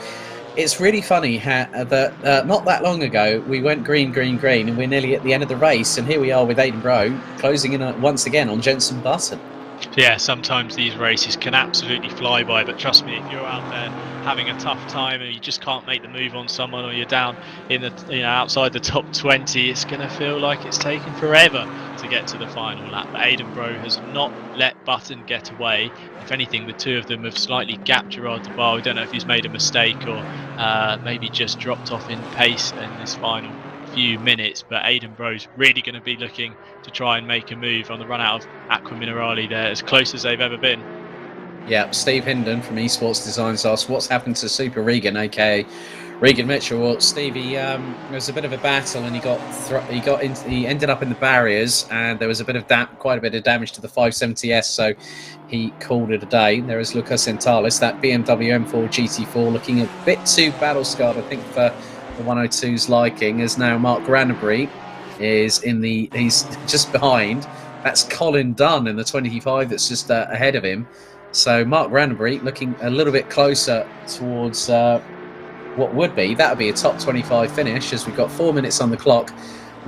It's really funny how that not that long ago, we went green, and we're nearly at the end of the race. And here we are with Aidan Bro closing in once again on Jenson Button. Yeah, sometimes these races can absolutely fly by, but trust me, if you're out there having a tough time and you just can't make the move on someone, or you're down in the outside the top 20, it's going to feel like it's taken forever to get to the final lap. But Aidan Bro has not let Button get away. If anything, the two of them have slightly gapped Gerard de Bar. We don't know if he's made a mistake or maybe just dropped off in pace in this final few minutes, but Aidan Bro's really going to be looking to try and make a move on the run out of Acqua Minerale there, as close as they've ever been. Yeah, Steve Hinden from Esports Designs asked, what's happened to Super Regan, aka Regan Mitchell? Well, Stevie, there was a bit of a battle, and he ended up in the barriers, and there was quite a bit of damage to the 570S, so he called it a day. There is Lucas Centales, that BMW M4 GT4, looking a bit too battle scarred, I think, for the 102's liking, as now Mark Granbury is he's just behind. That's Colin Dunn in the 25 that's just ahead of him. So Mark Granbury looking a little bit closer towards what would be a top 25 finish, as we've got 4 minutes on the clock.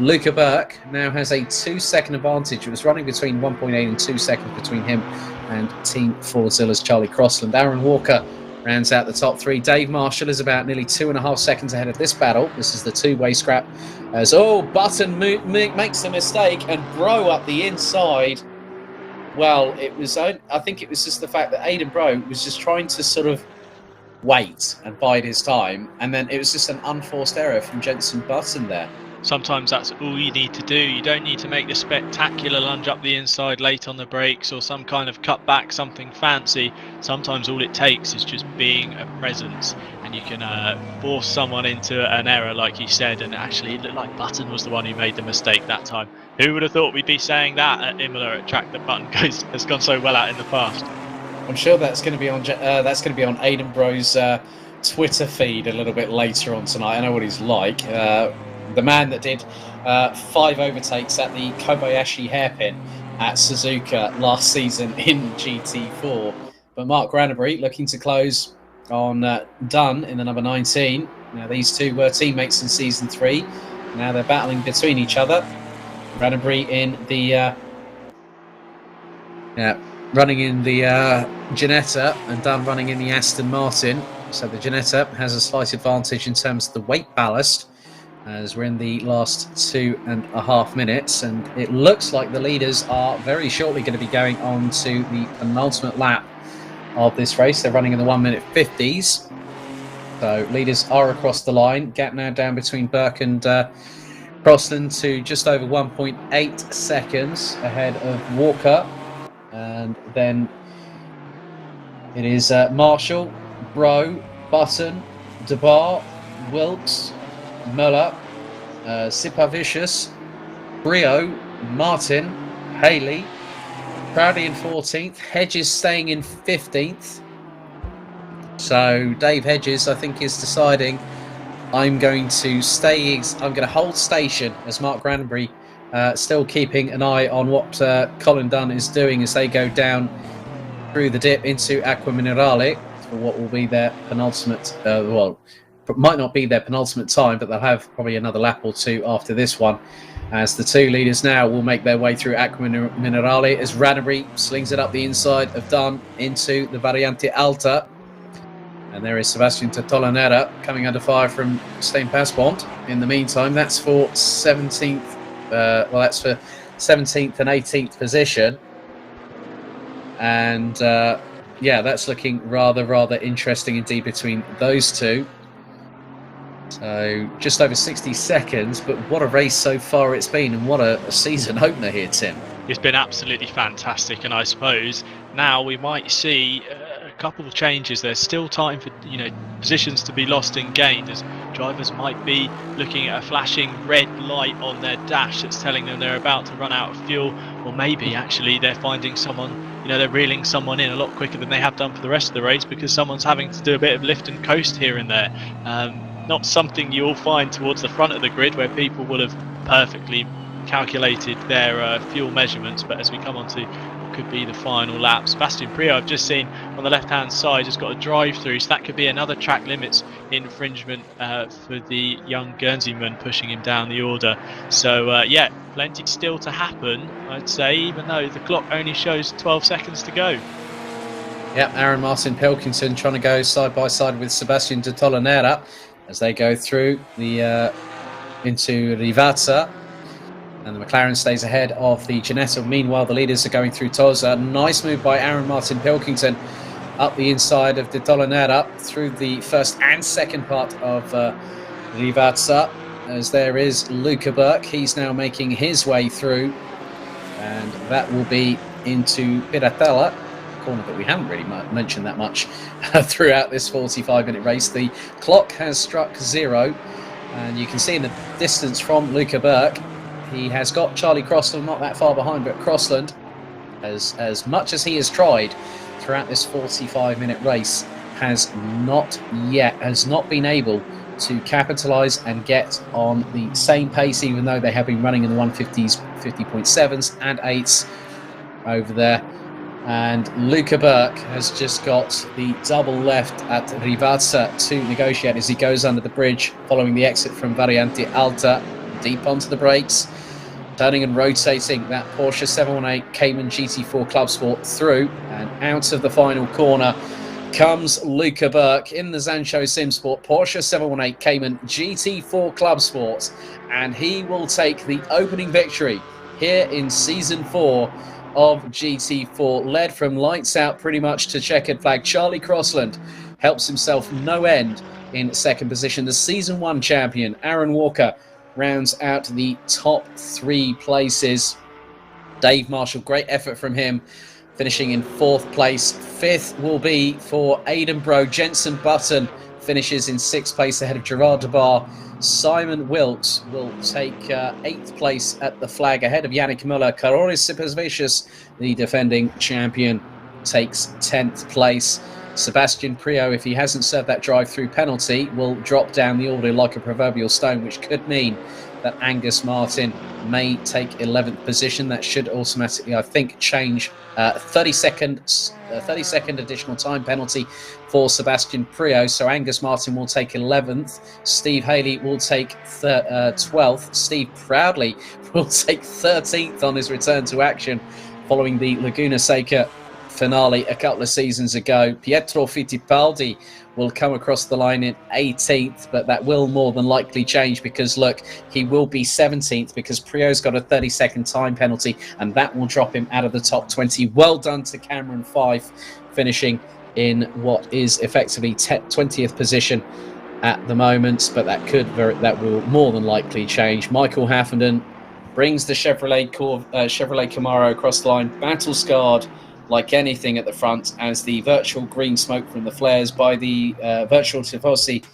Luca Burke now has a 2-second advantage. It was running between 1.8 and 2 seconds between him and Team Forzilla's Charlie Crossland. Aaron Walker rounds out the top 3. Dave Marshall is about nearly 2.5 seconds ahead of this battle. This is the two-way scrap. As Button makes a mistake, and Bro up the inside. Well, I think it was just the fact that Aidan Bro was just trying to sort of wait and bide his time, and then it was just an unforced error from Jenson Button there. Sometimes that's all you need to do. You don't need to make the spectacular lunge up the inside late on the brakes, or some kind of cutback, something fancy. Sometimes all it takes is just being a presence, and you can force someone into an error, like you said. And actually, it looked like Button was the one who made the mistake that time. Who would have thought we'd be saying that at Imola, at track that Button has gone so well at in the past? I'm sure that's going to be on Aidan Bro's Twitter feed a little bit later on tonight. I know what he's like. The man that did 5 overtakes at the Kobayashi hairpin at Suzuka last season in GT4. But Mark Granbury looking to close on Dunn in the number 19. Now, these two were teammates in Season 3. Now they're battling between each other. Granbury in the running in the Ginetta, and Dunn running in the Aston Martin. So the Ginetta has a slight advantage in terms of the weight ballast, as we're in the last 2.5 minutes, and it looks like the leaders are very shortly going to be going on to the penultimate lap of this race. They're running in the 1 minute 50s. So leaders are across the line. Gap now down between Burke and Crossland to just over 1.8 seconds ahead of Walker. And then it is Marshall, Bro, Button, DeBar, Wilkes, Muller, Sipavicius, Brio, Martin, Haley, Crowley in 14th, Hedges staying in 15th. So Dave Hedges, I think, is deciding I'm going to hold station as Mark Granbury still keeping an eye on what Colin Dunn is doing as they go down through the dip into Acqua Minerale for what will be their penultimate, might not be their penultimate time, but they'll have probably another lap or two after this one, as the two leaders now will make their way through Acqua Minerale as Rannery slings it up the inside of Dunn into the Variante Alta. And there is Sebastian Totolanera coming under fire from Steen Pasbond. In the meantime, that's for 17th. That's for 17th and 18th position. And yeah, that's looking rather interesting indeed between those two. So just over 60 seconds, but what a race so far it's been, and what a season opener here, Tim. It's been absolutely fantastic, and I suppose now we might see a couple of changes. There's still time for positions to be lost and gained, as drivers might be looking at a flashing red light on their dash that's telling them they're about to run out of fuel, or maybe actually they're finding someone, they're reeling someone in a lot quicker than they have done for the rest of the race because someone's having to do a bit of lift and coast here and there. Not something you'll find towards the front of the grid where people will have perfectly calculated their fuel measurements, but as we come on to what could be the final lap, Sebastian Priaulx, I've just seen on the left hand side, has got a drive through, so that could be another track limits infringement for the young Guernseyman, pushing him down the order. So yeah, plenty still to happen, I'd say, even though the clock only shows 12 seconds to go. Yep, Aaron Martin Pilkington trying to go side by side with Sebastian de Tolanera as they go through the into Rivazza. And the McLaren stays ahead of the Ginetta. Meanwhile, the leaders are going through Tosa. Nice move by Aaron Martin Pilkington up the inside of De Tolanera through the first and second part of Rivazza. As there is Luca Burke. He's now making his way through. And that will be into Piratella, a corner that we haven't really mentioned that much throughout this 45-minute race. The clock has struck 0. And you can see in the distance from Luca Burke, he has got Charlie Crossland not that far behind, but Crossland, as much as he has tried throughout this 45-minute race, has not been able to capitalise and get on the same pace, even though they have been running in the 150s, 50.7s and 8s over there. And Luca Burke has just got the double left at Rivazza to negotiate as he goes under the bridge following the exit from Variante Alta, deep onto the brakes, turning and rotating that Porsche 718 Cayman GT4 Club Sport through, and out of the final corner comes Luca Burke in the Zancho Simsport Porsche 718 Cayman GT4 Club Sport, and he will take the opening victory here in Season 4 of GT4, led from lights out pretty much to checkered flag. Charlie Crossland helps himself no end in second position. The Season 1 champion, Aaron Walker, rounds out the top 3 places. Dave Marshall, great effort from him, finishing in 4th place. 5th will be for Aidan Bro. Jensen Button finishes in 6th place ahead of Gerard DeBar. Simon Wilkes will take 8th place at the flag ahead of Yannick Muller. Karoris Sipasvicius, the defending champion, takes 10th place. Sebastian Priaulx, if he hasn't served that drive-through penalty, will drop down the order like a proverbial stone, which could mean that Angus Martin may take 11th position. That should automatically, I think, change 30-second additional time penalty for Sebastian Priaulx. So Angus Martin will take 11th. Steve Haley will take 12th. Steve Proudly will take 13th on his return to action following the Laguna Seca finale a couple of seasons ago. Pietro Fittipaldi will come across the line in 18th, but that will more than likely change because, look, he will be 17th because Priaulx's got a 30-second time penalty, and that will drop him out of the top 20. Well done to Cameron Fife, finishing in what is effectively 20th position at the moment, but that will more than likely change. Michael Haffenden brings the Chevrolet Camaro across the line, battle scarred like anything at the front, as the virtual green smoke from the flares by the virtual Tifosi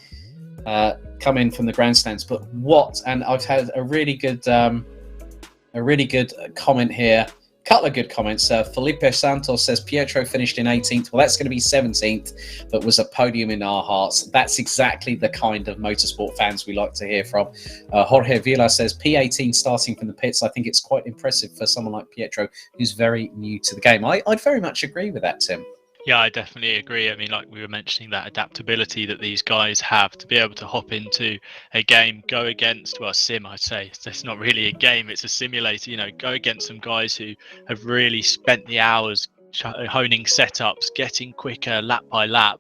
come in from the grandstands. But and I've had a really good comment here. Couple of good comments. Felipe Santos says Pietro finished in 18th. Well, that's going to be 17th, but was a podium in our hearts. That's exactly the kind of motorsport fans we like to hear from. Jorge Villa says P18 starting from the pits. I think it's quite impressive for someone like Pietro, who's very new to the game. I'd very much agree with that, Tim. Yeah, I definitely agree. I mean, like we were mentioning, that adaptability that these guys have to be able to hop into a game, go against, well, sim, I'd say. It's not really a game, it's a simulator, go against some guys who have really spent the hours honing setups, getting quicker lap by lap,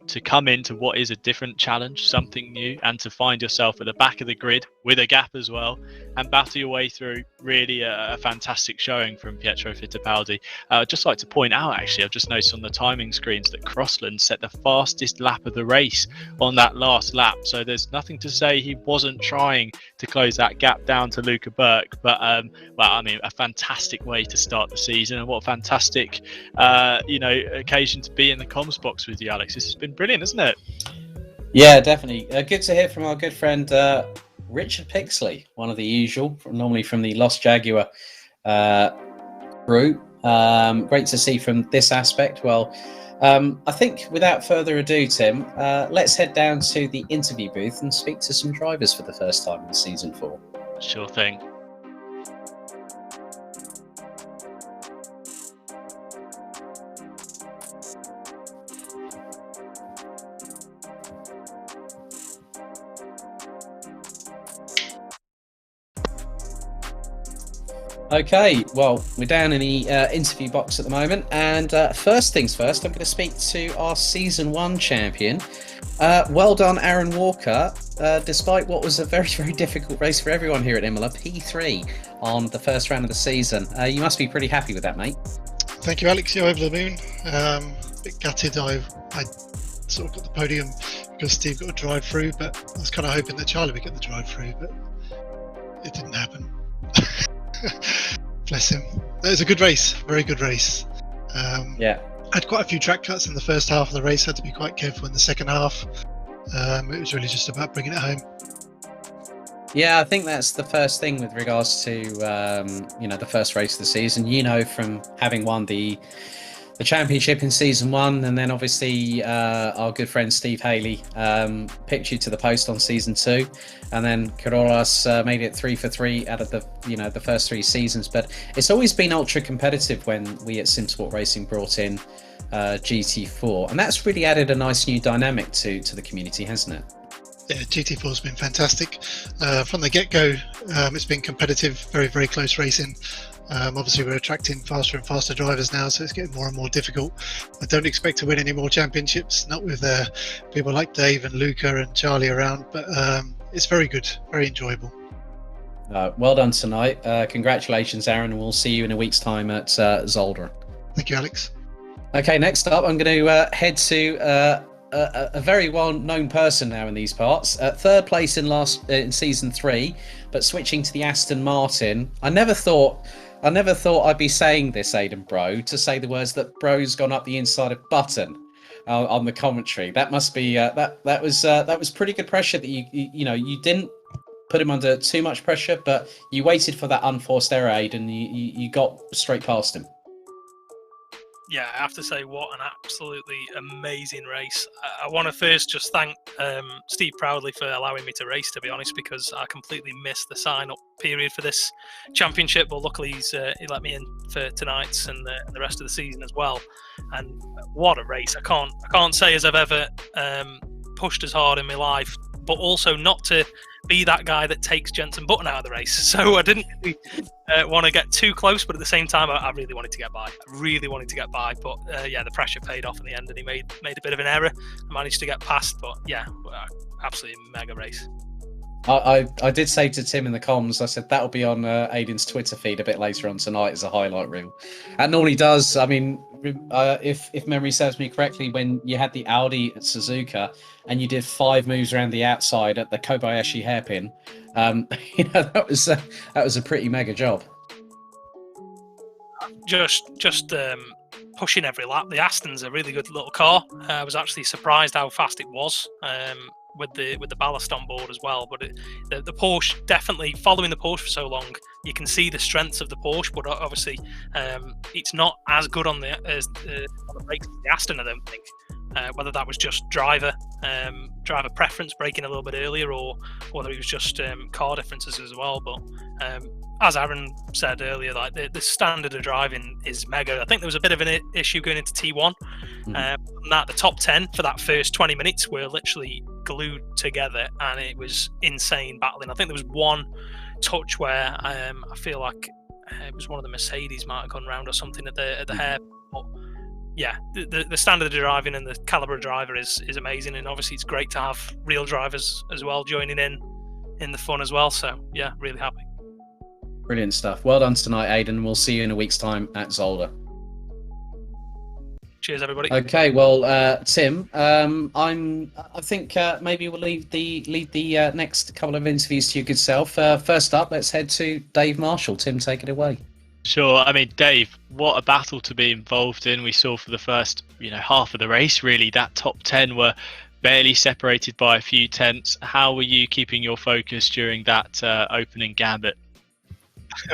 to come into what is a different challenge, something new, and to find yourself at the back of the grid with a gap as well, and battle your way through. Really a fantastic showing from Pietro Fittipaldi. I'd just like to point out, actually, I've just noticed on the timing screens that Crossland set the fastest lap of the race on that last lap, so there's nothing to say he wasn't trying to close that gap down to Luca Burke. But a fantastic way to start the season, and what a fantastic occasion to be in the comms box with you, Alex. This has been brilliant, isn't it? Yeah, definitely. Good to hear from our good friend Richard Pixley, one of the usual, normally from the Lost Jaguar crew. Great to see from this aspect. Well, I think without further ado, Tim, let's head down to the interview booth and speak to some drivers for the first time in Season 4. Sure thing. Okay, well, we're down in the interview box at the moment, and first things first, I'm going to speak to our Season 1 champion. Well done, Aaron Walker, despite what was a very, very difficult race for everyone here at Imola, P3 on the first round of the season. You must be pretty happy with that, mate. Thank you, Alex. You're over the moon. A bit gutted I sort of got the podium because Steve got a drive through, but I was kind of hoping that Charlie would get the drive through, but it didn't happen. Bless him. It was a good race, very good race. Yeah. I had quite a few track cuts in the first half of the race, had to be quite careful in the second half. It was really just about bringing it home. Yeah, I think that's the first thing with regards to the first race of the season. From having won the championship in Season 1, and then obviously our good friend Steve Haley picked you to the post on Season 2, and then Carolus made it 3 for 3 out of the first 3 seasons. But it's always been ultra competitive when we at Simsport Racing brought in GT4, and that's really added a nice new dynamic to the community, hasn't it? Yeah, GT4 has been fantastic from the get-go. It's been competitive, very, very close racing. Obviously we're attracting faster and faster drivers now, so it's getting more and more difficult. I don't expect to win any more championships, not with people like Dave and Luca and Charlie around, but it's very good, very enjoyable. Well done tonight. Congratulations, Aaron, and we'll see you in a week's time at Zolder. Thank you, Alex. Okay, next up I'm going to head to a very well-known person now in these parts. Third place in Season 3, but switching to the Aston Martin. I never thought I'd be saying this, Aidan Bro, to say the words that Bro's gone up the inside of Button on the commentary. That must be that was pretty good pressure that you didn't put him under too much pressure, but you waited for that unforced error, Aidan. You got straight past him. Yeah, I have to say, what an absolutely amazing race. I want to first just thank Steve Proudly for allowing me to race, to be honest, because I completely missed the sign-up period for this championship, but luckily he let me in for tonight's and the rest of the season as well. And what a race. I can't say as I've ever pushed as hard in my life, but also not to be that guy that takes Jenson Button out of the race. So I didn't really want to get too close, but at the same time, I really wanted to get by. But the pressure paid off in the end, and he made a bit of an error. I managed to get past, but yeah, absolutely mega race. I did say to Tim in the comms, I said that'll be on Aiden's Twitter feed a bit later on tonight as a highlight reel. And normally does. I mean, if memory serves me correctly, when you had the Audi at Suzuka and you did 5 moves around the outside at the Kobayashi hairpin, that was a pretty mega job. Just pushing every lap. The Aston's a really good little car. I was actually surprised how fast it was. With the ballast on board as well, but the Porsche, definitely following the Porsche for so long, you can see the strengths of the Porsche, but obviously it's not as good on the brakes as the Aston, I don't think. Whether that was just driver preference braking a little bit earlier, or whether it was just car differences as well. But as Aaron said earlier, like the standard of driving is mega. I think there was a bit of an issue going into T1. The top 10 for that first 20 minutes were literally glued together, and it was insane battling. I think there was one touch where I feel like it was one of the Mercedes might have gone round or something at the hair. But yeah, the standard of driving and the caliber of driver is amazing, and obviously it's great to have real drivers as well joining in the fun as well. So yeah, really happy. Brilliant stuff. Well done tonight, Aiden. We'll see you in a week's time at Zolder. Cheers, everybody. Okay, well, Tim, I think maybe we'll leave the next couple of interviews to your good self. First up, let's head to Dave Marshall. Tim, take it away. Sure. I mean, Dave, what a battle to be involved in. We saw for the first, half of the race, really, that top 10 were barely separated by a few tenths. How were you keeping your focus during that opening gambit?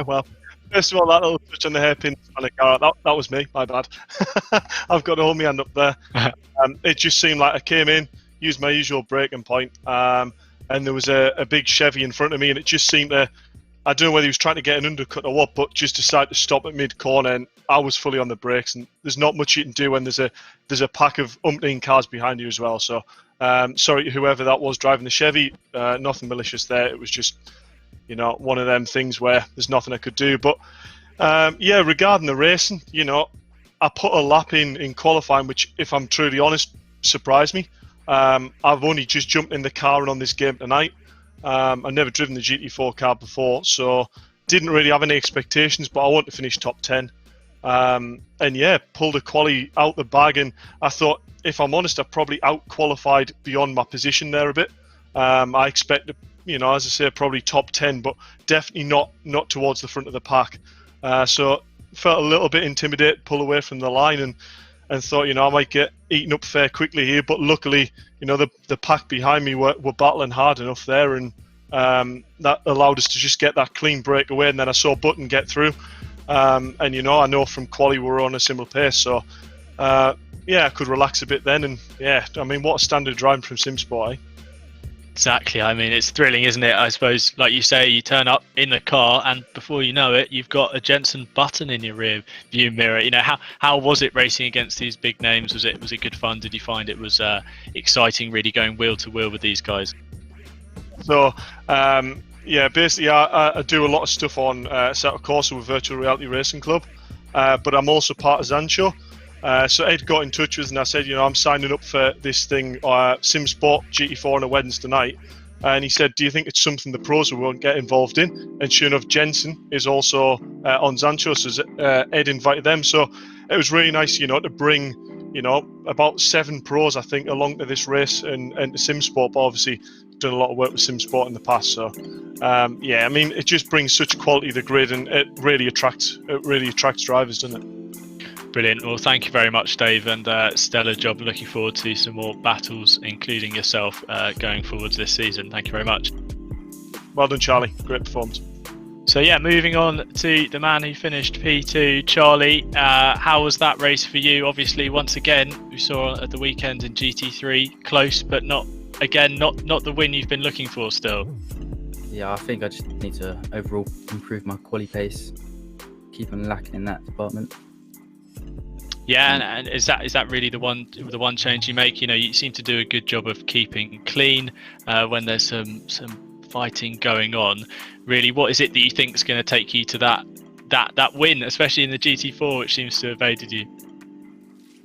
Well, first of all, that little touch on the hairpin on the car, that was me, my bad. I've got to hold my hand up there. It just seemed like I came in, used my usual braking point, and there was a big Chevy in front of me, and it just seemed to, I don't know whether he was trying to get an undercut or what, but just decided to stop at mid-corner, and I was fully on the brakes, and there's not much you can do when there's a pack of umpteen cars behind you as well. So, sorry to whoever that was driving the Chevy, nothing malicious there. It was just, one of them things where there's nothing I could do. But regarding the racing, I put a lap in qualifying, which, if I'm truly honest, surprised me. I've only just jumped in the car and on this game tonight. I've never driven the GT4 car before, so didn't really have any expectations, but I want to finish top 10. Pulled a quali out the bag, and I thought, if I'm honest, I probably out-qualified beyond my position there a bit. I expected, as I say, probably top 10, but definitely not towards the front of the pack. So felt a little bit intimidated, pull away from the line, and thought, I might get eaten up fair quickly here. But luckily, the pack behind me were battling hard enough there, and that allowed us to just get that clean breakaway. And then I saw Button get through, and I know from quali we were on a similar pace, so I could relax a bit then. And what a standard driving from Simsport, eh? Exactly. I mean, it's thrilling, isn't it? I suppose, like you say, you turn up in the car, and before you know it, you've got a Jensen Button in your rear view mirror. How was it racing against these big names? Was it good fun? Did you find it was exciting, really going wheel to wheel with these guys? So, basically, I do a lot of stuff on Assetto Corsa with Virtual Reality Racing Club, but I'm also part of Zancho. So Ed got in touch with us, and I said, I'm signing up for this thing, Simsport GT4 on a Wednesday night. And he said, do you think it's something the pros won't get involved in? And sure enough, Jensen is also on Zancho, so Ed invited them. So it was really nice, to bring, about 7 pros, I think, along to this race and to Simsport. But obviously, done a lot of work with Simsport in the past. So, it just brings such quality to the grid, and it really attracts drivers, doesn't it? Brilliant. Well, thank you very much, Dave, and stellar job. Looking forward to some more battles, including yourself, going forwards this season. Thank you very much. Well done, Charlie. Great performance. So moving on to the man who finished P2, Charlie. How was that race for you? Obviously, once again, we saw at the weekend in GT3, close, but not the win you've been looking for still. Yeah, I think I just need to overall improve my quali pace. Keep on lacking in that department. Yeah, and is that really the one change you make? You seem to do a good job of keeping clean when there's some fighting going on. Really, what is it that you think is going to take you to that win, especially in the GT4, which seems to have evaded you?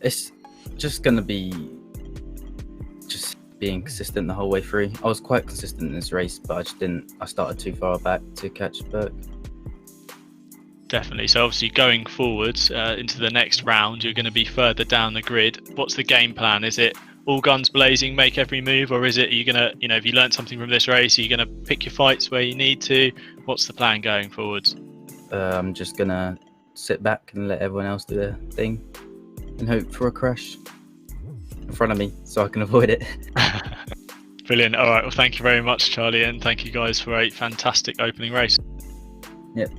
It's just going to be just being consistent the whole way through. I was quite consistent in this race, but I just didn't. I started too far back to catch Burke. Definitely. So obviously going forwards into the next round, you're going to be further down the grid. What's the game plan? Is it all guns blazing, make every move, or is it, are you going to, you know, if you learned something from this race, are you going to pick your fights where you need to? What's the plan going forwards? I'm just going to sit back and let everyone else do their thing and hope for a crash in front of me so I can avoid it. Brilliant. All right. Well, thank you very much, Charlie, and thank you guys for a fantastic opening race. Yep.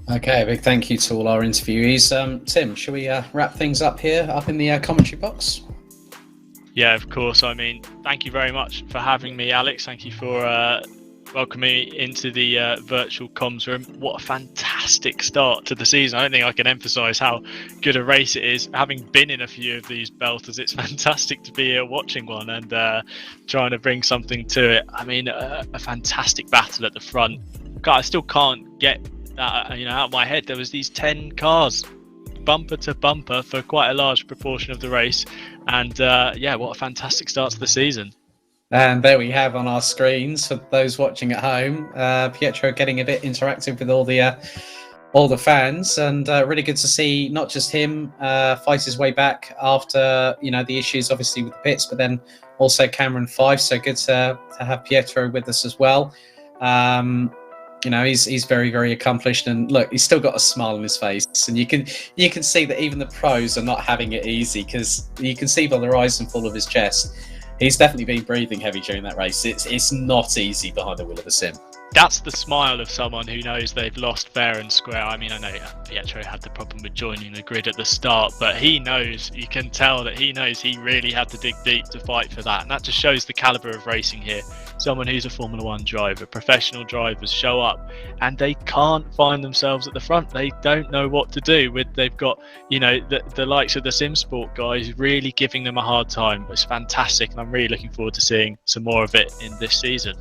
Okay, a big thank you to all our interviewees. Tim, shall we wrap things up here, up in the commentary box? Yeah, of course. I mean, thank you very much for having me, Alex. Thank you for welcoming me into the virtual comms room. What a fantastic start to the season. I don't think I can emphasise how good a race it is. Having been in a few of these belters, it's fantastic to be here watching one and trying to bring something to it. I mean, a fantastic battle at the front. God, I still can't get that out of my head. There was these 10 cars bumper to bumper for quite a large proportion of the race, and yeah, what a fantastic start to the season. And there we have on our screens for those watching at home, Pietro getting a bit interactive with all the fans, and really good to see not just him fight his way back after the issues obviously with the pits, but then also Cameron Fife. So good to have Pietro with us as well. He's very, very accomplished, and look, he's still got a smile on his face, and you can see that even the pros are not having it easy, because you can see by the rise and fall of his chest, he's definitely been breathing heavy during that race. It's not easy behind the wheel of a sim. That's the smile of someone who knows they've lost fair and square. I mean, I know Pietro had the problem with joining the grid at the start, but he knows, you can tell that he knows he really had to dig deep to fight for that. And that just shows the calibre of racing here. Someone who's a Formula One driver, professional drivers show up and they can't find themselves at the front. They don't know what to do. They've got, the likes of the Simsport guys really giving them a hard time. It's fantastic, and I'm really looking forward to seeing some more of it in this season.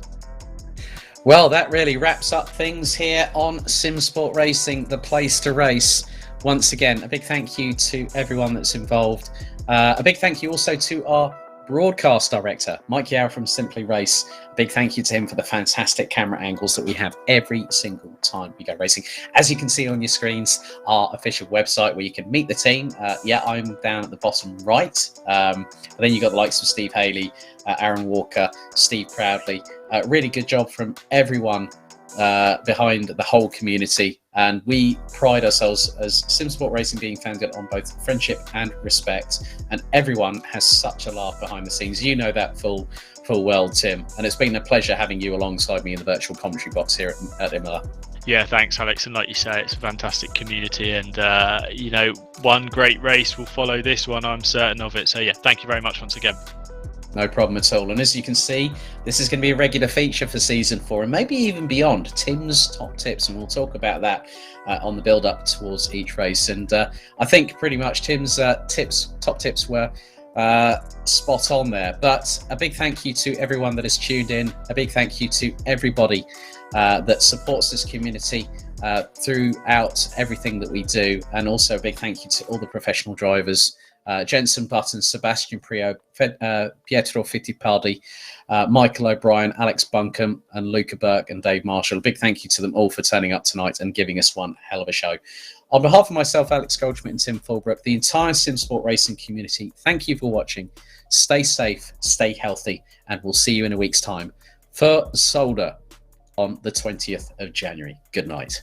Well, that really wraps up things here on Simsport Racing, the place to race. Once again, a big thank you to everyone that's involved. A big thank you also to our broadcast director, Mike Yao from Simply Race. A big thank you to him for the fantastic camera angles that we have every single time we go racing. As you can see on your screens, our official website where you can meet the team. I'm down at the bottom right. But then you've got the likes of Steve Haley, Aaron Walker, Steve Proudly. Really good job from everyone behind the whole community, and we pride ourselves as Simsport Racing being founded on both friendship and respect, and everyone has such a laugh behind the scenes. You know that full well, Tim, and it's been a pleasure having you alongside me in the virtual commentary box here at Imola. Yeah, thanks, Alex. And like you say, it's a fantastic community, and one great race will follow this one, I'm certain of it. So yeah, thank you very much once again. No problem at all. And as you can see, this is going to be a regular feature for season 4 and maybe even beyond. Tim's top tips, and we'll talk about that on the build up towards each race. And I think pretty much Tim's top tips were spot on there. But a big thank you to everyone that has tuned in. A big thank you to everybody that supports this community throughout everything that we do. And also a big thank you to all the professional drivers. Jensen Button, Sebastian Priaulx, Pietro Fittipaldi, Michael O'Brien, Alex Buncombe, and Luca Burke and Dave Marshall. A big thank you to them all for turning up tonight and giving us one hell of a show. On behalf of myself, Alex Goldschmidt, and Tim Fullbrook, the entire Simsport Racing community, thank you for watching. Stay safe, stay healthy, and we'll see you in a week's time for Zolder on the 20th of January. Good night.